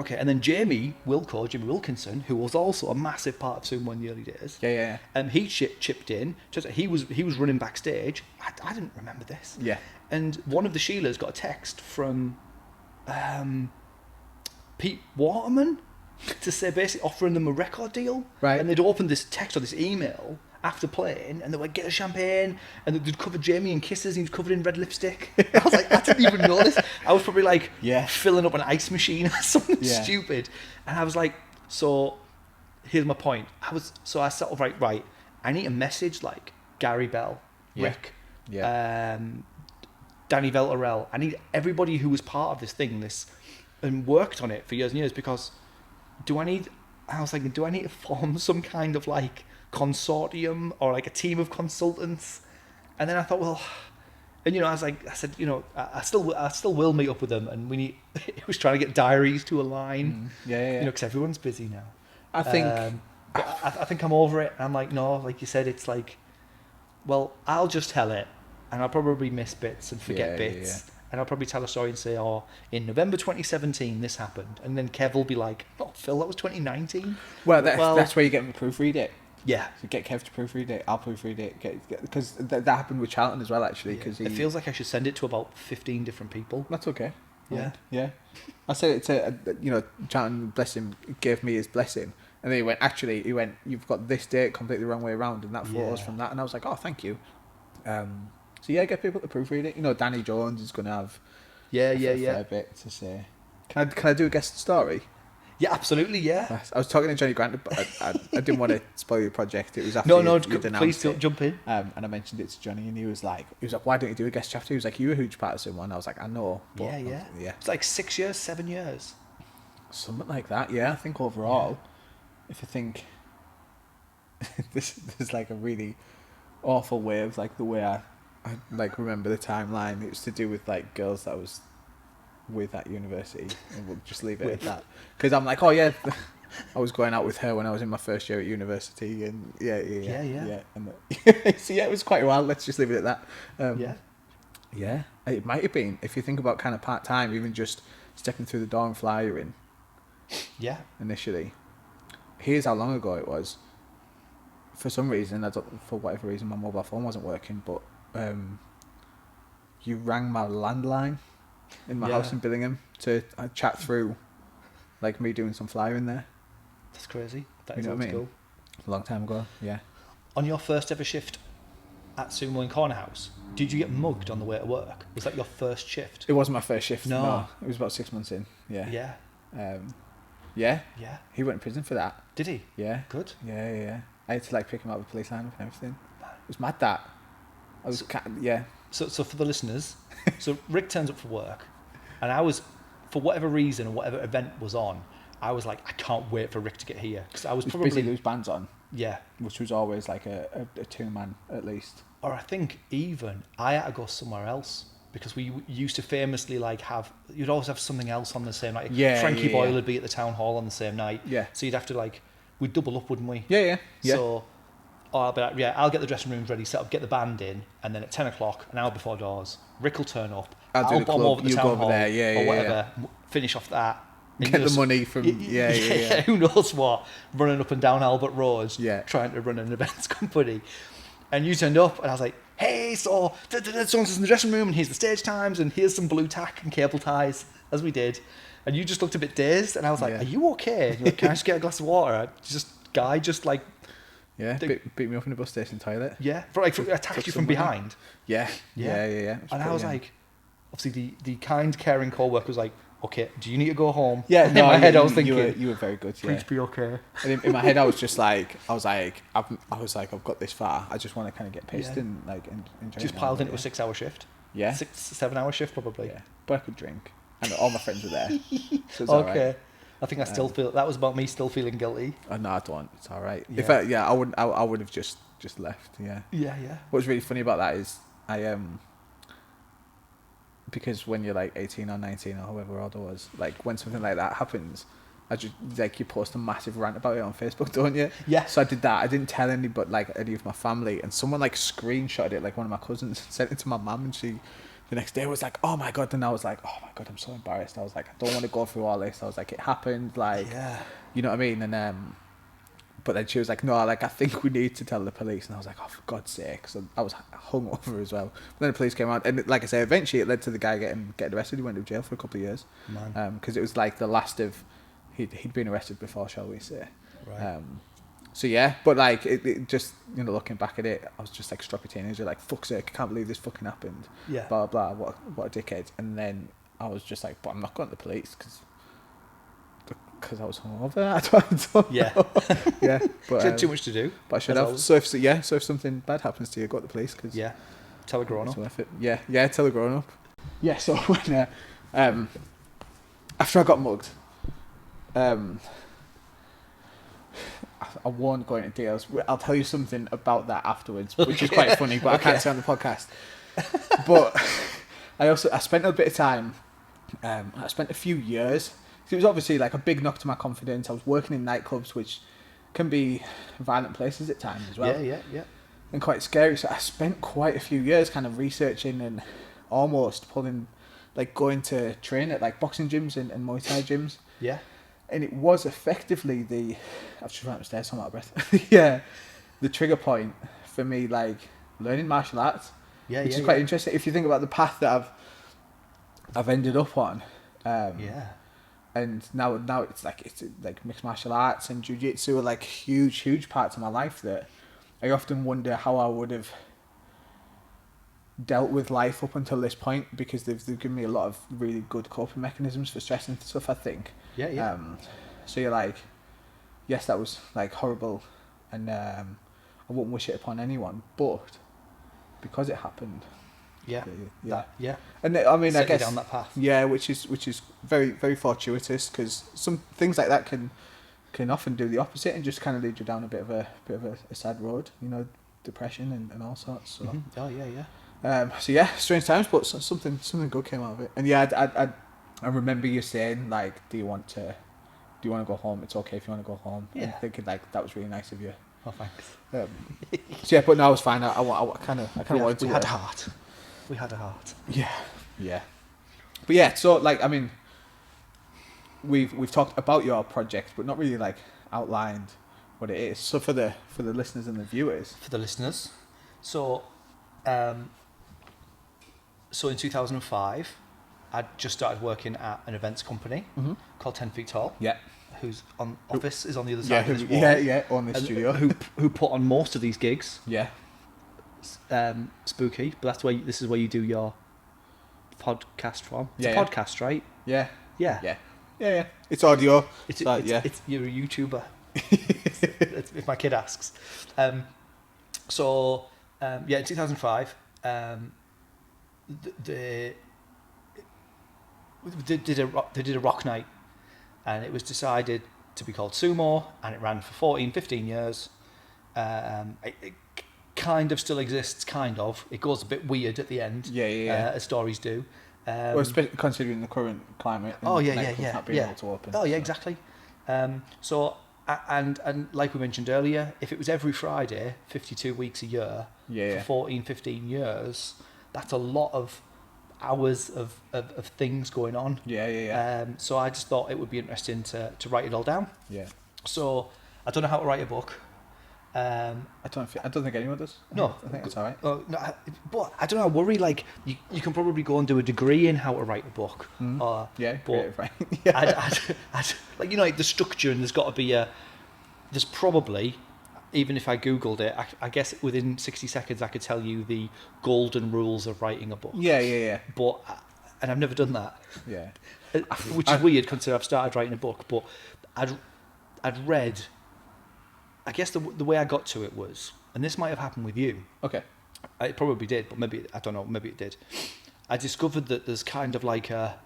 okay. And then Jimmy Wilkinson, who was also a massive part of Sumo in the early days. Yeah. He chipped in. He was running backstage. I didn't remember this. Yeah. And one of the Sheilas got a text from Pete Waterman to say basically offering them a record deal. Right. And they'd opened this text or this email after playing and they were like, get a champagne, and they'd covered Jamie in kisses and he was covered in red lipstick. I was like, I didn't even know this. I was probably like filling up an ice machine or something stupid. And I was like, so here's my point. I sort of right, I need to message like Gary Bell, Rick, Danny Velterell. I need everybody who was part of this thing, and worked on it for years and years, because do I need to form some kind of like consortium or like a team of consultants? And then I thought, well, and I said, I still will meet up with them, and it was trying to get diaries to align. Because everyone's busy now. I think I think I'm over it. I'm like, no, like you said, it's like, well, I'll just tell it, and I'll probably miss bits and forget bits. And I'll probably tell a story and say, oh, in November 2017, this happened. And then Kev will be like, oh, Phil, that was 2019. Well, that's where you get them to proofread it. Yeah. So get Kev to proofread it, I'll proofread it. Because that happened with Charlton as well, actually. Cause it feels like I should send it to about 15 different people. That's okay. Yeah. I said it to, Charlton, bless him, gave me his blessing. And then he went, you've got this date completely the wrong way around, and that photo's from that. And I was like, oh, thank you. So get people to proofread it. Danny Jones is going to have a fair bit to say. Can I do a guest story? Yeah, absolutely, yeah. I was talking to Johnny Grant, but I didn't want to spoil your project. It was after you'd please announced it. Jump in. And I mentioned it to Johnny, and he was like, why don't you do a guest chapter? He was like, you're a huge part of someone. I was like, I know. But Yeah. It's like 6 years, 7 years. Something like that, yeah. I think overall, if you think, there's like a really awful way of like the way I like remember the timeline. It was to do with like girls that I was with at university, and we'll just leave it at that. Because I'm like, oh yeah, I was going out with her when I was in my first year at university, and yeah. And so it was quite a while. Let's just leave it at that. Yeah, it might have been, if you think about kind of part time, even just stepping through the door and flyering. Yeah. Initially, here's how long ago it was. For some reason, for whatever reason, my mobile phone wasn't working, but you rang my landline in my house in Billingham to chat through, like, me doing some flyering there. That's crazy. That is what I mean? cool. A long time ago, yeah. On your first ever shift at Sumo in Corner House, did you get mugged on the way to work? Was that your first shift? It wasn't my first shift. No. It was about 6 months in. Yeah. Yeah. He went in prison for that. Did he? Yeah. Good. Yeah. I had to like pick him up with police line and everything. It was mad that. I was So for the listeners, so Rick turns up for work, and I was, for whatever reason or whatever event was on, I was like, I can't wait for Rick to get here, because I was probably busy. There was bands on. Yeah. Which was always like a 2-man at least. Or I think even I had to go somewhere else, because we used to famously like you'd always have something else on the same night. Frankie Boyle would be at the town hall on the same night. Yeah. So you'd have to like, we'd double up, wouldn't we? Yeah. So I'll be like, I'll get the dressing rooms ready, set up, get the band in, and then at 10 o'clock, an hour before doors, Rick will turn up. I'll bomb over the town hall or whatever, finish off that. Get the money from, who knows what, running up and down Albert Road, trying to run an events company. And you turned up, and I was like, hey, so someone's in the dressing room, and here's the stage times, and here's some blue tack and cable ties, as we did. And you just looked a bit dazed, and I was like, Yeah. are you okay? And you're like, can I just get a glass of water? Guy just like, Yeah, beat me up in the bus station toilet. yeah, attacked you from some behind. Yeah. Yeah. It And I pretty, was like, obviously the kind, caring co-worker was like, okay, do you need to go home? yeah, And in my head I was thinking, you were very good. Yeah. please be okay. And in my head, I was like, I've got this far. I just want to kind of get pissed Yeah. and like enjoy. Just it now, piled but into a 6-hour shift. Yeah. 6-7 hour shift probably. Yeah, but I could drink, and all my friends were there. So it's all Okay. right. I think I still feel that was about me still feeling guilty. No, I don't. It's all right. Yeah. I wouldn't. I would have just left. Yeah. Yeah, yeah. What's really funny about that is because when you're like 18 or 19 or however old I was, like when something like that happens, I just like you post a massive rant about it on Facebook, don't you? Yeah. So I did that. I didn't tell any but like any of my family, and someone like screenshotted it, like one of my cousins sent it to my mum, and she the next day was like, oh my god. And I was like, oh my god, I'm so embarrassed. I was like, I don't want to go through all this. I was like, it happened, like, Yeah. you know what I mean? And but then she was like, no, like I think we need to tell the police. And I was like, oh, for God's sake. So I was hungover as well. But then the police came out, and like I say, eventually it led to the guy getting arrested. He went to jail for a couple of years. Man. Because it was like the last of he'd been arrested before, shall we say? Right. So yeah, but like it just, you know, looking back at it, I was just like stroppy teenager, like fuck's sake, I can't believe this fucking happened. Yeah. Blah blah. What a dickhead. And then I was just like, but I'm not going to the police because I was hungover. I don't Yeah. know. Yeah. But She had too much to do. But I should as have. always. So if something bad happens to you, go to the police because Yeah. Tell a grown it's up. worth it. Yeah. Tell a grown up. Yeah. So when after I got mugged, I won't go into details. I'll tell you something about that afterwards, which is quite funny, but I can't say on the podcast. But I spent a bit of time. I spent a few years. It was obviously like a big knock to my confidence. I was working in nightclubs, which can be violent places at times as well. Yeah. And quite scary. So I spent quite a few years kind of researching and almost going to train at like boxing gyms and Muay Thai gyms. Yeah. And it was effectively I've just run upstairs, so I'm out of breath. Yeah, the trigger point for me, like learning martial arts. Yeah. Which is quite interesting if you think about the path that I've ended up on. Yeah. And now it's like mixed martial arts and jiu-jitsu are like huge parts of my life that I often wonder how I would have dealt with life up until this point, because they've given me a lot of really good coping mechanisms for stress and stuff, I think. Yeah. So you're like, yes, that was like horrible, and I wouldn't wish it upon anyone, but because it happened, Yeah. yeah. And I mean, Set I guess you down that path. yeah, which is very very fortuitous, because some things like that can often do the opposite and just kind of lead you down a bit of a sad road, you know, depression and all sorts. So. Mhm. Oh yeah. So yeah, strange times, but something good came out of it. And yeah, I remember you saying like, do you want to go home? It's okay if you want to go home. Yeah. And thinking like that was really nice of you. Oh, thanks. So yeah, but no, I was fine. I kind of wanted to. We had a heart. We had a heart. Yeah. But yeah, so like I mean, we've talked about your project, but not really like outlined what it is. So for the listeners and the viewers, For the listeners, so in 2005, I'd just started working at an events company called 10 Feet Tall. yeah, Whose office is on the other yeah, side of this wall. on this And studio, who put on most of these gigs. yeah, Spooky, but this is where you do your podcast from. It's Yeah, a yeah. podcast, right? yeah, Yeah. yeah. It's audio. It's yeah. you're a YouTuber. if my kid asks. In 2005, they did a rock night, and it was decided to be called Sumo, and it ran for 15 years. It kind of still exists, kind of. It goes a bit weird at the end, Yeah. as stories do. Well, especially considering the current climate. And nightclubs not being able to open. Oh yeah, exactly. And like we mentioned earlier, if it was every Friday, 52 weeks a year, for 15 years, that's a lot of hours of things going on. Yeah. So I just thought it would be interesting to write it all down. Yeah. So I don't know how to write a book. Um, I don't think anyone does. No. I think that's all right. No, but I don't know. I worry like you can probably go and do a degree in how to write a book. Yeah, but creative, right? Yeah. I'd like like the structure, and there's got to be there's probably, even if I googled it, I guess within 60 seconds I could tell you the golden rules of writing a book. Yeah. But and I've never done that. Yeah. Which is weird considering I've started writing a book. But I'd read. I guess the way I got to it was, and this might have happened with you. Okay. It probably did, but maybe I don't know. Maybe it did. I discovered that there's kind of like a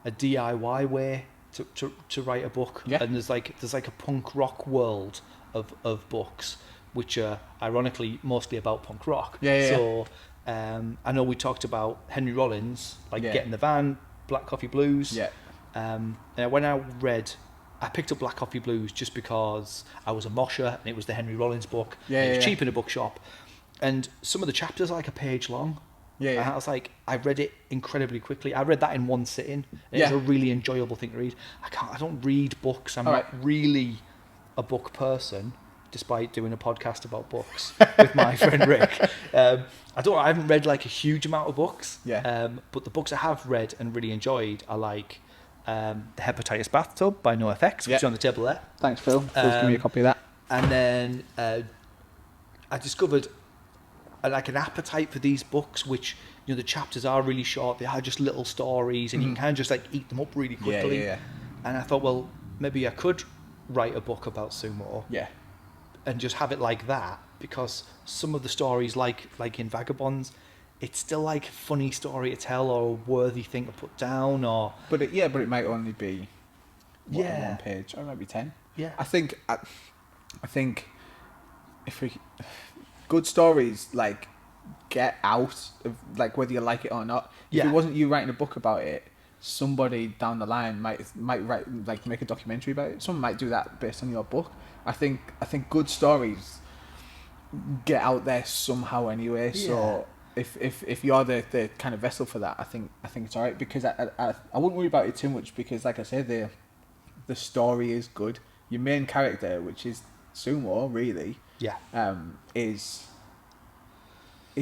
DIY way to write a book, Yeah. and there's like a punk rock world of books, which are ironically mostly about punk rock. Yeah. So I know we talked about Henry Rollins, like Get in the Van, Black Coffee Blues. Yeah. And when I picked up Black Coffee Blues just because I was a mosher and it was the Henry Rollins book. Yeah, it was cheap in a bookshop, and some of the chapters are like a page long. Yeah. And I was like, I read it incredibly quickly. I read that in one sitting. It was a really enjoyable thing to read. I don't read books. I'm not really a book person, despite doing a podcast about books with my friend Rick. I haven't read like a huge amount of books. Yeah. But the books I have read and really enjoyed are like The Hepatitis Bathtub by NoFX, which is on the table there. Thanks, Phil. Phil's give me a copy of that. And then I discovered like an appetite for these books, which the chapters are really short. They are just little stories, and you can kind of just like eat them up really quickly. Yeah. And I thought, well, maybe I could write a book about sumo. Yeah. And just have it like that, because some of the stories, like in Vagabonds, it's still like a funny story to tell or a worthy thing to put down, or. But it might only be one page, or it might be 10. Yeah. I think if good stories like get out of like whether you like it or not. If it wasn't you writing a book about it, somebody down the line might write like make a documentary about it. Someone might do that based on your book. I think good stories get out there somehow anyway. Yeah. So if you're the kind of vessel for that, I think it's alright, because I wouldn't worry about it too much, because like I said, the story is good. Your main character, which is Sumo, really, is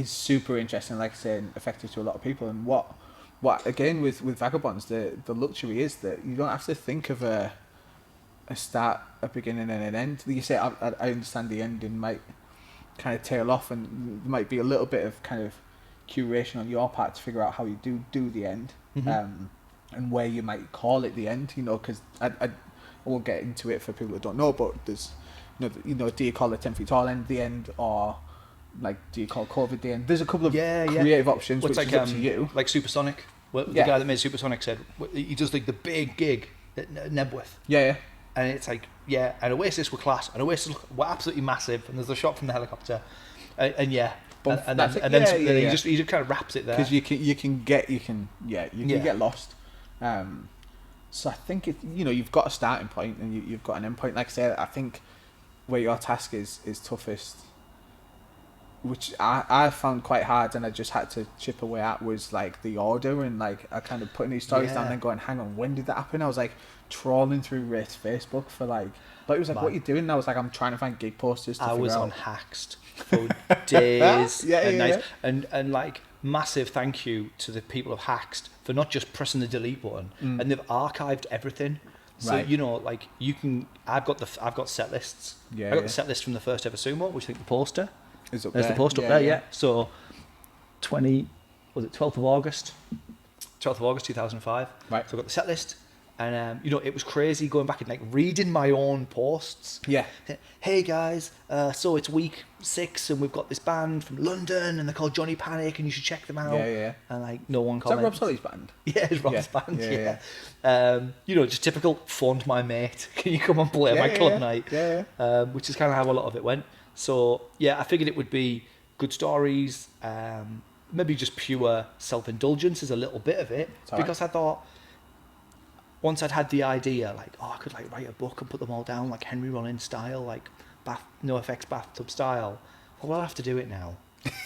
super interesting, like I say, and effective to a lot of people. And what again with Vagabonds, the luxury is that you don't have to think of a start, a beginning, and an end. You say I understand the ending might kind of tail off, and there might be a little bit of kind of curation on your part to figure out how you do the end, and where you might call it the end. Because I won't get into it for people who don't know, but there's do you call the 10 feet tall end the end, or like do you call COVID the end? There's a couple of creative options, which is up to you. Like Supersonic. Well, the guy that made Supersonic said he does like the big gig at Nebworth. Yeah. And it's like, and Oasis were class, and Oasis were absolutely massive, and there's a shot from the helicopter, and then he just kind of wraps it there, because you can get lost. So I think you've got a starting point and you've got an end point. Like I said, I think where your task is toughest, which I found quite hard, and I just had to chip away at, was like the order, and like I kind of putting these stories down and going, hang on, when did that happen? I was like trawling through Wraith's Facebook for like it was like, what are you doing? And I was like, I'm trying to find gig posters to figure out. On Haxed for days and nights. And like massive thank you to the people of Haxed for not just pressing the delete button, and they've archived everything. So like I've got set lists. I got the set list from the first ever sumo, which I think the poster is up there. There's the poster up there, So 12th of August 2005. Right. So I got the set list. And it was crazy going back and like reading my own posts. Yeah. Hey guys, so it's week 6 and we've got this band from London and they're called Johnny Panic and you should check them out. Yeah. And like no one commented. commented. Is that Rob Sully's band? Yeah, it's Rob's band. Yeah. Just typical phoned my mate. Can you come and play my club night? Yeah. Which is kind of how a lot of it went. So I figured it would be good stories. Maybe just pure self-indulgence is a little bit of it, because I thought, once I'd had the idea, like, I could like write a book and put them all down like Henry Rollins style, like NoFX bathtub style. Well, I'll have to do it now.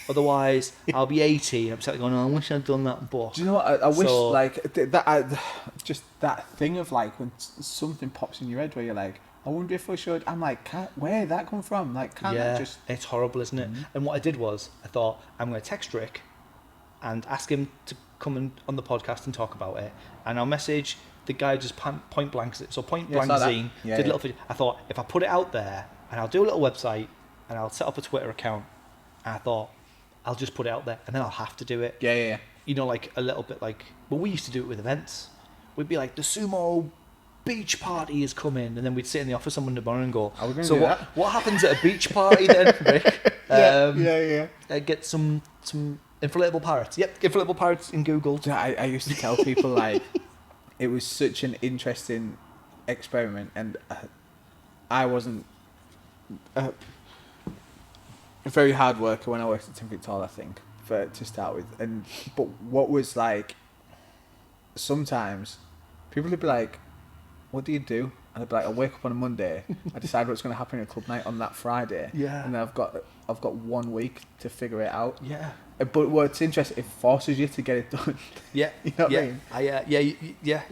Otherwise, I'll be 80 and I'm sitting going, I wish I'd done that book. Do you know what? I wish like that. Just that thing of like when something pops in your head where you're like, I wonder if I should. I'm like, where did that come from? Like, can't I just... It's horrible, isn't it? And what I did was, I thought, I'm going to text Rick and ask him to come on the podcast and talk about it. And I'll message the guy just point blank. So point blank zine did a little video. I thought, if I put it out there and I'll do a little website and I'll set up a Twitter account, and I thought, I'll just put it out there and then I'll have to do it. Yeah. You know, like a little bit like, well, we used to do it with events. We'd be like, the sumo beach party is coming, and then we'd sit in the office on Monday morning and go, so what happens at a beach party then, Rick? Get some inflatable parrots. Yep, inflatable parrots in Google. I used to tell people, like, it was such an interesting experiment, and I wasn't a very hard worker when I worked at Tim Victor, I think, to start with. But what was like, sometimes people would be like, what do you do? And I'd be like, I wake up on a Monday, I decide what's going to happen in a club night on that Friday, and then I've got 1 week to figure it out. Yeah. But what's interesting, it forces you to get it done. Yeah. You know what I mean?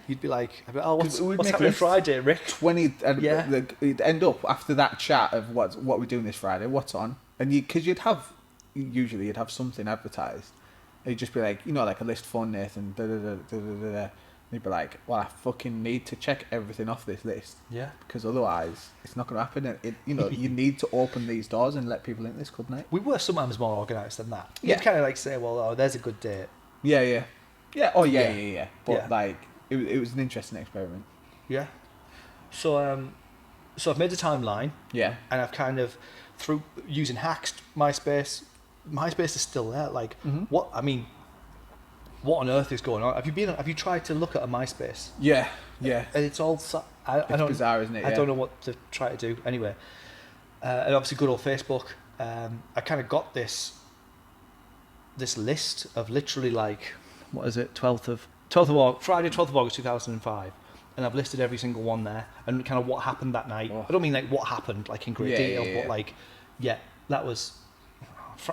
You'd be like, oh, what's make happening Friday, Rick? 20, and it'd end up after that chat of what we're doing this Friday, what's on, and because you'd have something advertised, and you'd just be like, you know, like a list for Nathan, and you'd be like, well, I fucking need to check everything off this list. Yeah. Because otherwise, it's not going to happen. You need to open these doors and let people in this club night. We were sometimes more organised than that. Yeah. You'd kind of like say, well, oh, there's a good date. Yeah. Oh, yeah. But, like, it was an interesting experiment. Yeah. So I've made a timeline. Yeah. And I've kind of, through using Hacked, MySpace is still there. Like, what on earth is going on? Have you tried to look at a MySpace? Yeah. And it's all... It's bizarre, isn't it? I don't know what to try to do. Anyway, and obviously good old Facebook. I kind of got this list of literally like, what is it? Friday, 12th of August 2005. And I've listed every single one there and kind of what happened that night. Oh. I don't mean like what happened like in great detail, but like, that was...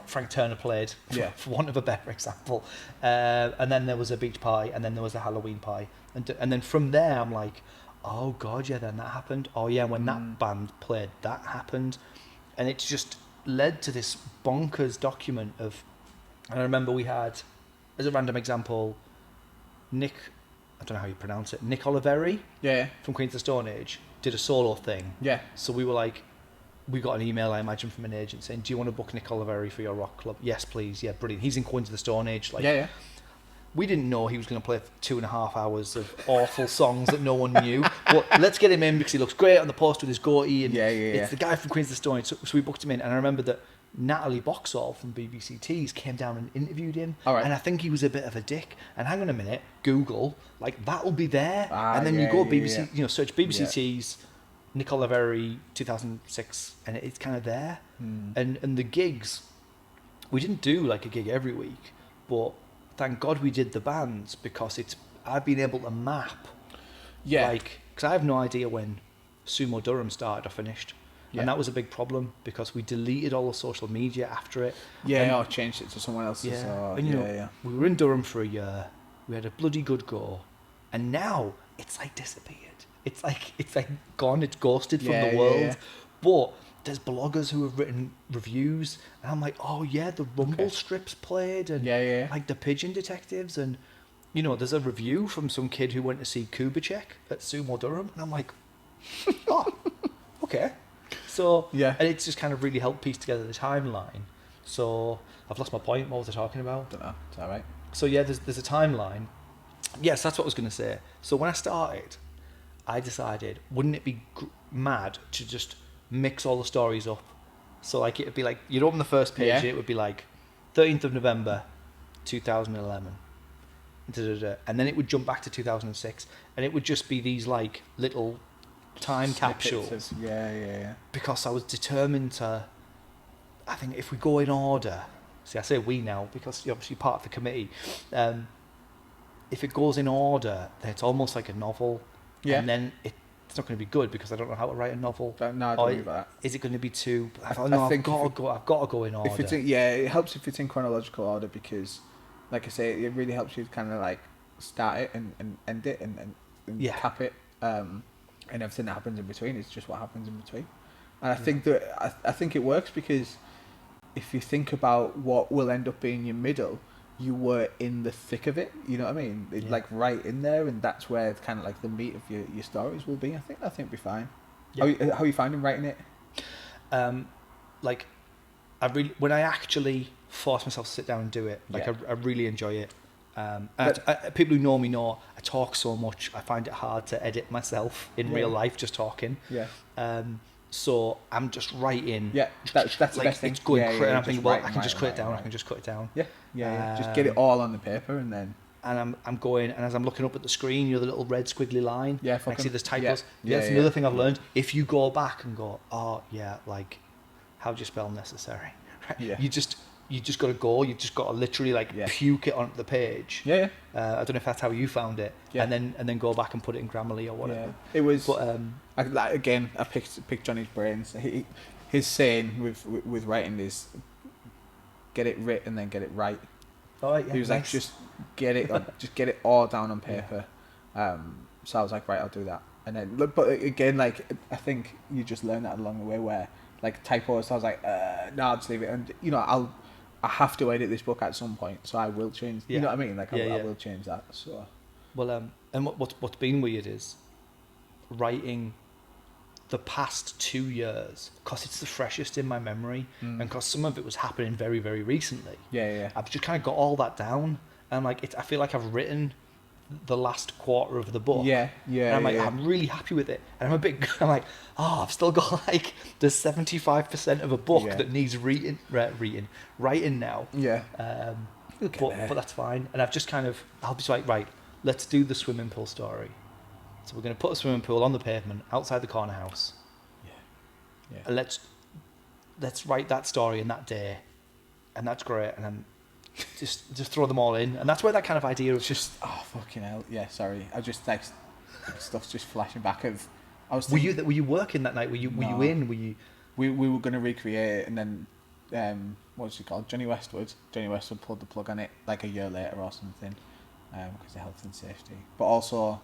Frank Turner played, for want of a better example. And then there was a beach party, and then there was a Halloween party. And then from there, I'm like, oh, God, then that happened. Oh, yeah, when that band played, that happened. And it's just led to this bonkers document of... And I remember we had, as a random example, Nick... I don't know how you pronounce it. Nick Oliveri from Queens of the Stone Age did a solo thing. Yeah. So we were like... We got an email, I imagine, from an agent saying, do you want to book Nick Oliveri for your rock club? Yes, please. Yeah, brilliant. He's in Queens of the Stone Age. Like, we didn't know he was going to play 2.5 hours of awful songs that no one knew. But let's get him in because he looks great on the poster with his goatee. And it's the guy from Queens of the Stone Age. So we booked him in. And I remember that Natalie Boxall from BBC Tees came down and interviewed him. And I think he was a bit of a dick. And hang on a minute, Google, like, that'll be there. And then you go BBC, search BBC Tees, Nick Oliveri 2006, and it's kind of there. And the gigs, we didn't do like a gig every week, but thank God we did the bands because I've been able to map, like, because I have no idea when Sumo Durham started or finished, and that was a big problem because we deleted all the social media after it. Or changed it to someone else's. We were in Durham for a year. We had a bloody good go, and now it's like disappeared. It's like gone. It's ghosted from the world. But there's bloggers who have written reviews, and I'm like, oh yeah, the Rumble strips played, and like the Pigeon Detectives, and there's a review from some kid who went to see Kubitschek at Sumo Durham, and I'm like, oh, okay. So and it's just kind of really helped piece together the timeline. So I've lost my point. What was I talking about? Don't know. It's all right. So there's a timeline. Yes, that's what I was going to say. So when I started, I decided, wouldn't it be mad to just mix all the stories up? So like it'd be like, you'd open the first page, it would be like 13th of November, 2011. And then it would jump back to 2006, and it would just be these like little time capsules. Because I was determined to, I think if we go in order, see I say we now because you're obviously part of the committee, if it goes in order, then it's almost like a novel. And then it's not going to be good because I don't know how to write a novel. No, I don't know about that. Is it going to be too... I thought, no, I've got to go in order. It helps if it's in chronological order because, like I say, it really helps you kind of like start it and end it and cap it. and everything that happens in between is just what happens in between. And I think that I think it works because if you think about what will end up being your middle, you were in the thick of it. You know what I mean? It's Yeah. like right in there, and that's where kind of like the meat of your stories will be. I think it'll be fine. Yeah. How are you finding writing it? Like, when I actually force myself to sit down and do it, like Yeah. I really enjoy it. People who know me know I talk so much. I find it hard to edit myself in real life, just talking. Yeah. So I'm just writing. Yeah, that's the like, best thing. it's going Yeah, crazy. And I'm just thinking, well, writing, I can just cut it down. writing. I can just cut it down. Yeah. Just get it all on the paper and then. And I'm going, and as I'm looking up at the screen, you know, the little red squiggly line. Yeah, I can see there's typos. Yeah, That's another thing I've learned. If you go back and go, oh yeah, like, how do you spell necessary? Right? Yeah. You just got to go. You've just got to literally puke it onto the page. Yeah. I don't know if that's how you found it. Yeah. And then go back and put it in Grammarly or whatever. Yeah. It was. But I picked Johnny's brains. His saying with writing is, get it writ and then get it right. all right, yeah, He was like, nice. just get it all down on paper. So I was like, right, I'll do that. And then, but again, like, I think you just learn that along the way where, like, typos, so I was like, no, I'll just leave it. And, you know, I have to edit this book at some point, so I will change. You know what I mean? Like, I will change that. So. Well, and what's been weird is writing the past 2 years, because it's the freshest in my memory, and because some of it was happening very, very recently. Yeah. I've just kind of got all that down, and like I feel like I've written the last quarter of the book. Yeah. And I'm like, I'm really happy with it, and I'm like, oh, I've still got like the 75% of a book that needs writing now. Yeah. But that's fine, and I've just I'll be like, right, let's do the swimming pool story. So we're going to put a swimming pool on the pavement outside the corner house. Yeah. And let's write that story in that day, and that's great. And then just throw them all in, and that's where that kind of idea of Just fucking hell. Yeah, sorry. I just like stuff's just flashing back of. I was. Were you working that night? Were you in? Were you? We were going to recreate it, and then what's he called? Johnny Westwood pulled the plug on it like a year later or something, because of health and safety. But also,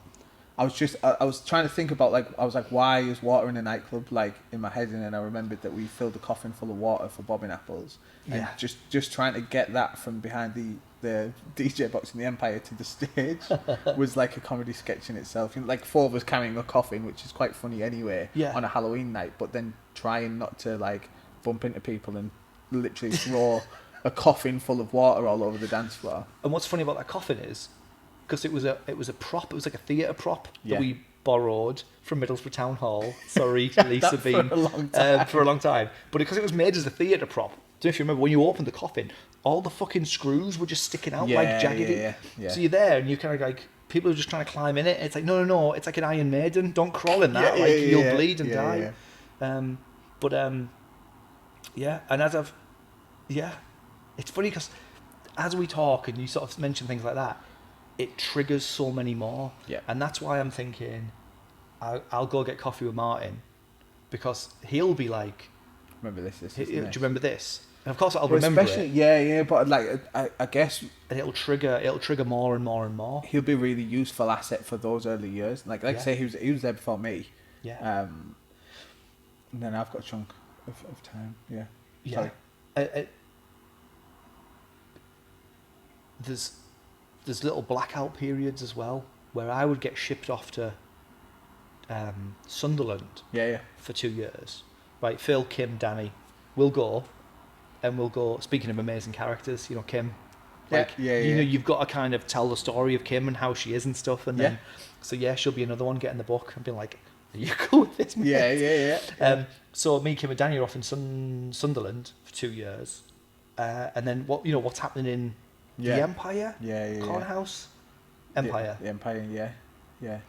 I was trying to think about, like, I was like, why is water in a nightclub, like, in my head, and then I remembered that we filled a coffin full of water for bobbing apples, and just trying to get that from behind the DJ box in the Empire to the stage was like a comedy sketch in itself. You know, like, 4 of us carrying a coffin, which is quite funny anyway, on a Halloween night, but then trying not to, like, bump into people and literally throw a coffin full of water all over the dance floor. And what's funny about that coffin is, because it was a prop, it was like a theatre prop that we borrowed from Middlesbrough Town Hall. Sorry, Lisa Bean. For a long time. But because it was made as a theatre prop, I don't know if you remember, when you opened the coffin, all the fucking screws were just sticking out like jagged. Yeah. So you're there and you kind of like, people are just trying to climb in it. It's like, no, it's like an Iron Maiden. Don't crawl in that. You'll bleed and die. And it's funny because as we talk and you sort of mention things like that, it triggers so many more. Yeah. And that's why I'm thinking I'll go get coffee with Martin, because he'll be like, remember this. do you remember this? And of course I'll remember it. Yeah, but like I guess, and it'll trigger more and more and more. He'll be a really useful asset for those early years. Like say he was there before me. Yeah. And then I've got a chunk of time. Yeah. Yeah. Sorry. There's little blackout periods as well where I would get shipped off to Sunderland. Yeah. For 2 years. Right, Phil, Kim, Danny, we'll go. Speaking of amazing characters, you know, Kim. Like, you know, you've got to kind of tell the story of Kim and how she is and stuff. And then, so she'll be another one getting the book and being like, are you cool with this, mate? Yeah. So me, Kim and Danny are off in Sunderland for 2 years. And then what's happening in the Empire? Cornhouse? Empire. The Empire, yeah.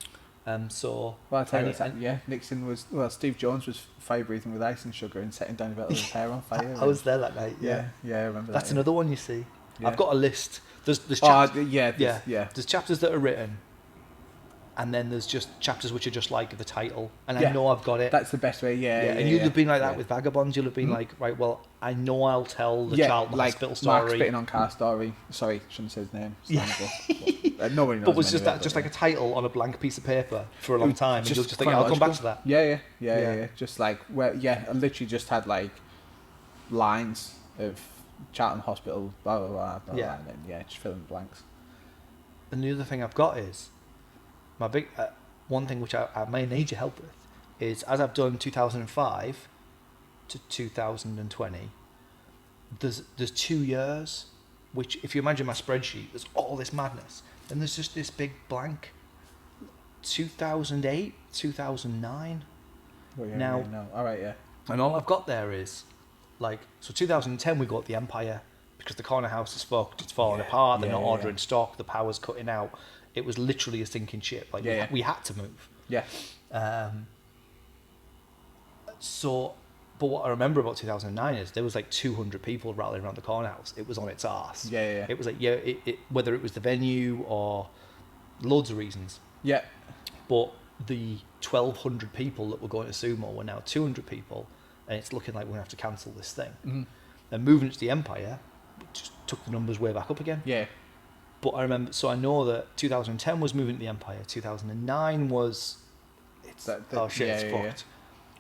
Well, I'll tell you what's Nixon was, Steve Jones was fire breathing with ice and sugar and setting down his hair on fire. I was there that night. Yeah, I remember that. That's another one, you see. Yeah. I've got a list. There's chapters. There's chapters that are written and then there's just chapters which are just like the title, and I Yeah. know I've got it. That's the best way. Yeah. And you'd have been like that yeah. with Vagabonds. You'll have been like, right, well, I know I'll tell the Yeah, child in the like hospital Mark story. spitting on car story. Sorry, shouldn't say his name. Nobody knows. But was him just anyway, that just but like a title on a blank piece of paper for a long time, and you'll just think, I'll come back to that. Yeah. Just like I literally just had like lines of Charlton Hospital, blah blah blah, blah, Yeah. and then just fill in the blanks. And the other thing I've got is my big one thing which I may need your help with is, as I've done 2005 to 2020, there's 2 years which, if you imagine my spreadsheet, there's all this madness, and there's just this big blank. 2008, 2009. Now, all right, yeah. and all I've got there is like, so 2010 we got the Empire because the corner house is fucked, it's falling apart, they're not ordering stock, the power's cutting out. It was literally a sinking ship. Like we had to move. Yeah. So, but what I remember about 2009 is there was like 200 people rallying around the corner house. It was on its arse. Yeah. It was like it whether it was the venue or loads of reasons. Yeah. But the 1,200 people that were going to sumo were now 200 people, and it's looking like we're going to have to cancel this thing. Mm-hmm. And moving to the Empire just took the numbers way back up again. Yeah. But I remember, so I know that 2010 was moving to the Empire, 2009 was, it's fucked.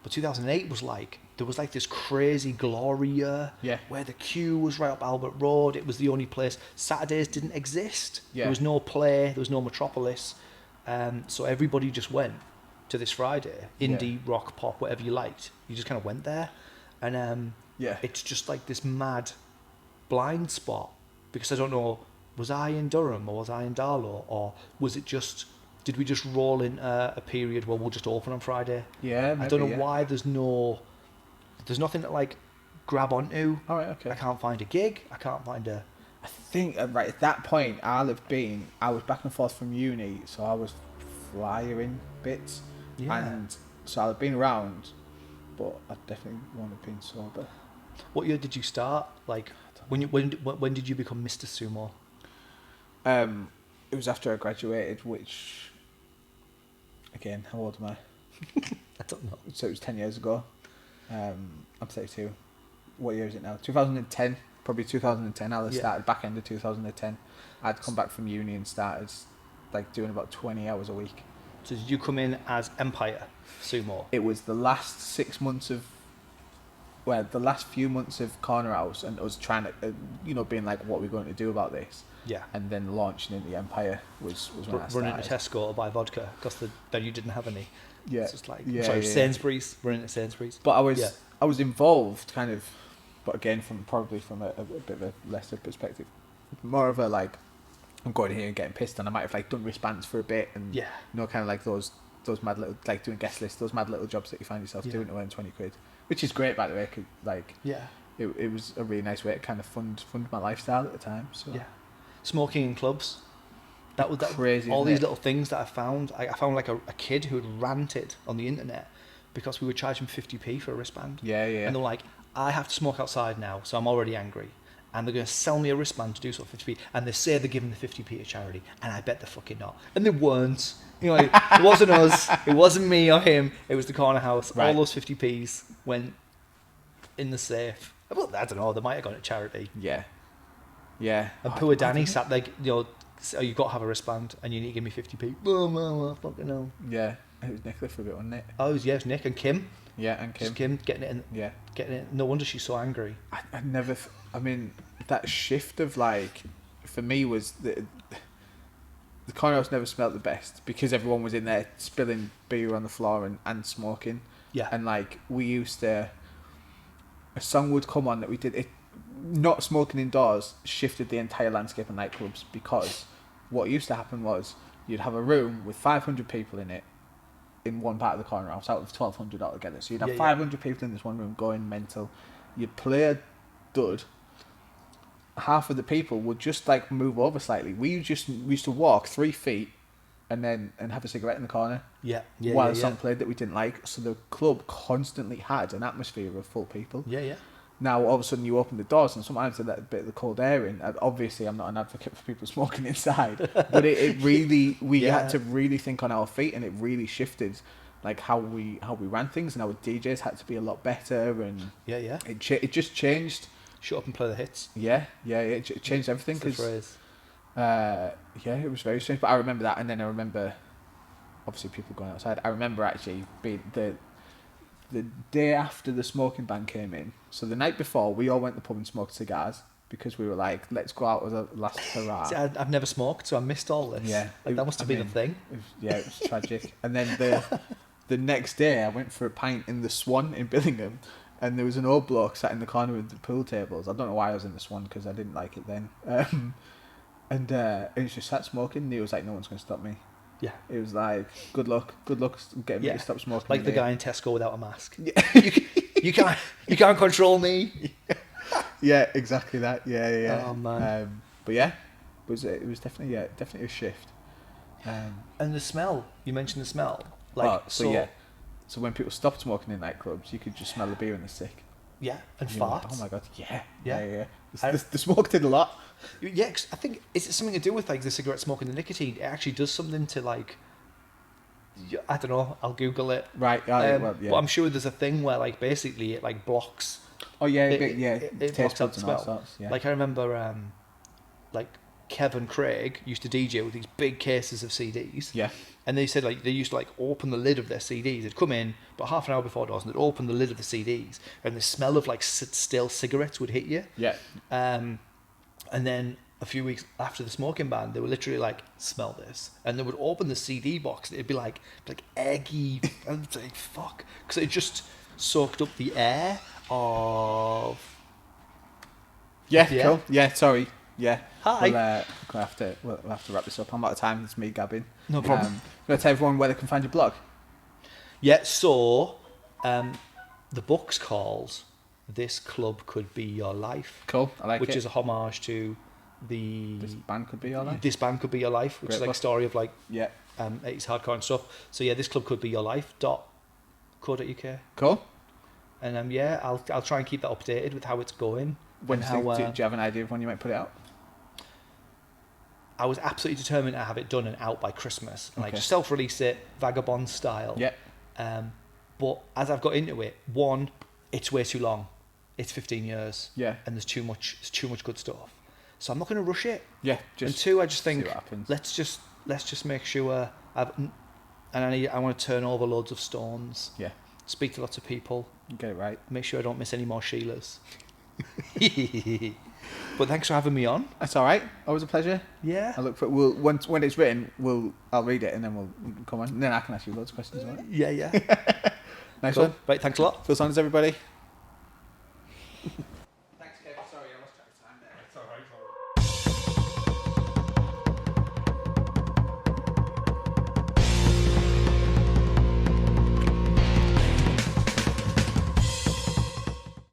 But 2008 was like, there was like this crazy glory year where the queue was right up Albert Road. It was the only place. Saturdays didn't exist. Yeah. There was no play, there was no Metropolis. So everybody just went to this Friday, indie, rock, pop, whatever you liked. You just kind of went there. And it's just like this mad blind spot, because I don't know, was I in Durham or was I in Darlow, or was it just, did we just roll in a period where we'll just open on Friday? Yeah, maybe, I don't know why there's nothing to like grab onto. All right, okay. I can't find a gig. I can't find a... I think right at that point I was back and forth from uni, so I was flyering bits, and so I've been around, but I definitely won't have been sober. What year did you start? Like when did you become Mr. Sumo? It was after I graduated, which again, how old am I? I don't know. So it was 10 years ago. I'm 32. What year is it now? 2010. Probably 2010. I started back end of 2010. I'd come back from uni and started like doing about 20 hours a week. So did you come in as Empire Sumo? It was the last 6 months of, the last few months of Corner House, and us trying to, being like, what are we going to do about this? Yeah. And then launching into the Empire was when I started. Running to Tesco to buy vodka because the venue didn't have any. Yeah. It's just like, Sainsbury's. Running to Sainsbury's. But I was involved kind of, but again probably from a bit of a lesser perspective, more of a like, I'm going here and getting pissed, and I might have like done wristbands for a bit, and kind of like those mad little, like doing guest lists, those mad little jobs that you find yourself doing to earn 20 quid, which is great, by the way. It was a really nice way to kind of fund my lifestyle at the time. So smoking in clubs, that was crazy. All these little things that I found like a kid who had ranted on the internet because we were charging 50p for a wristband. Yeah. And they're like, I have to smoke outside now, so I'm already angry. And they're going to sell me a wristband to do so for 50p. And they say they're giving the 50p to charity. And I bet they're fucking not. And they weren't. It wasn't us. It wasn't me or him. It was the corner house. Right. All those 50p's went in the safe. Well, I don't know. They might have gone to charity. Yeah. And poor Danny sat there, you've got to have a wristband and you need to give me 50p. Oh, fucking hell. Yeah. It was Nicola for a bit, wasn't it? Oh, it was Nick and Kim. Yeah, and Kim. Just Kim getting it in. Yeah. Getting it. No wonder she's so angry. I never... I mean, that shift of like, for me was the corner house never smelled the best because everyone was in there spilling beer on the floor and smoking. Yeah. And like, we used to... A song would come on that we did... It, not smoking indoors shifted the entire landscape of nightclubs, because what used to happen was you'd have a room with 500 people in it in one part of the corner house out of 1,200 altogether. So you'd have 500 people in this one room going mental. You'd play a dud. Half of the people would just like move over slightly. We used to walk 3 feet and have a cigarette in the corner. While a song played that we didn't like. So the club constantly had an atmosphere of full people. now all of a sudden you open the doors and sometimes they let a bit of the cold air in. And obviously, I'm not an advocate for people smoking inside, but it really, we had to really think on our feet, and it really shifted like how we ran things, and our DJs had to be a lot better, and it just changed. Shut up and play the hits. It changed everything. That's the phrase. It was very strange, but I remember that, and then I remember obviously people going outside. I remember actually being the day after the smoking ban came in. So the night before, we all went to the pub and smoked cigars because we were like, let's go out as a last hurrah. See, I've never smoked, so I missed all this. Yeah, that must have been a thing. It was tragic. And then the next day, I went for a pint in the Swan in Billingham, and there was an old bloke sat in the corner with the pool tables. I don't know why I was in the Swan because I didn't like it then. And he was just sat smoking, and he was like, no one's going to stop me. Yeah. It was like, good luck getting me to stop smoking. Like the guy in Tesco without a mask. Yeah. you can't control me. Yeah, exactly that. Yeah. Oh man. But yeah, it was definitely a shift. And the smell, you mentioned the smell. So when people stopped smoking in nightclubs, you could just smell the beer in the stick. Yeah, and farts. farts. Oh my god, yeah. The smoke did a lot. Yeah, 'cause I think it's something to do with like the cigarette smoke and the nicotine. It actually does something to like, I don't know. I'll Google it. Right. But I'm sure there's a thing where like basically it like blocks. Oh yeah, it blocks out the smell. Sorts, yeah. Like I remember, like Kevin Craig used to DJ with these big cases of CDs. Yeah. And they said like they used to like open the lid of their CDs. They'd come in about half an hour before doors and they'd open the lid of the CDs, and the smell of like still cigarettes would hit you. Yeah. And then a few weeks after the smoking ban, they were literally like, smell this. And they would open the CD box and it'd be like eggy. And it's like, fuck. Because it just soaked up the air of... Yeah, cool. Yeah, sorry. Yeah. Hi. We'll have to wrap this up. I'm out of time. It's me gabbing. No problem. I'm going to tell everyone where they can find your blog. Yeah, so the book's called This Club Could Be Your Life. Cool, I like it. Which is a homage to the... This Band Could Be Your Life? This Band Could Be Your Life, which is like a story of like 80s hardcore and stuff. So yeah, This Club Could Be Your Life.co.uk. Cool. And I'll try and keep that updated with how it's going. Do you have an idea of when you might put it out? I was absolutely determined to have it done and out by Christmas. And just self-release it, Vagabond style. Yeah. But as I've got into it, one, it's way too long. It's 15 years. Yeah. And there's too much good stuff. So I'm not going to rush it. Yeah. And two, I just think let's just make sure I want to turn over loads of stones. Yeah. Speak to lots of people. Get it right. Make sure I don't miss any more Sheilas. But thanks for having me on. That's all right. Always a pleasure. Yeah. I look for when it's written, I'll read it and then we'll come on. And then I can ask you loads of questions about it. Yeah. Nice cool. one. Right, thanks a lot. Phil Saunders, everybody.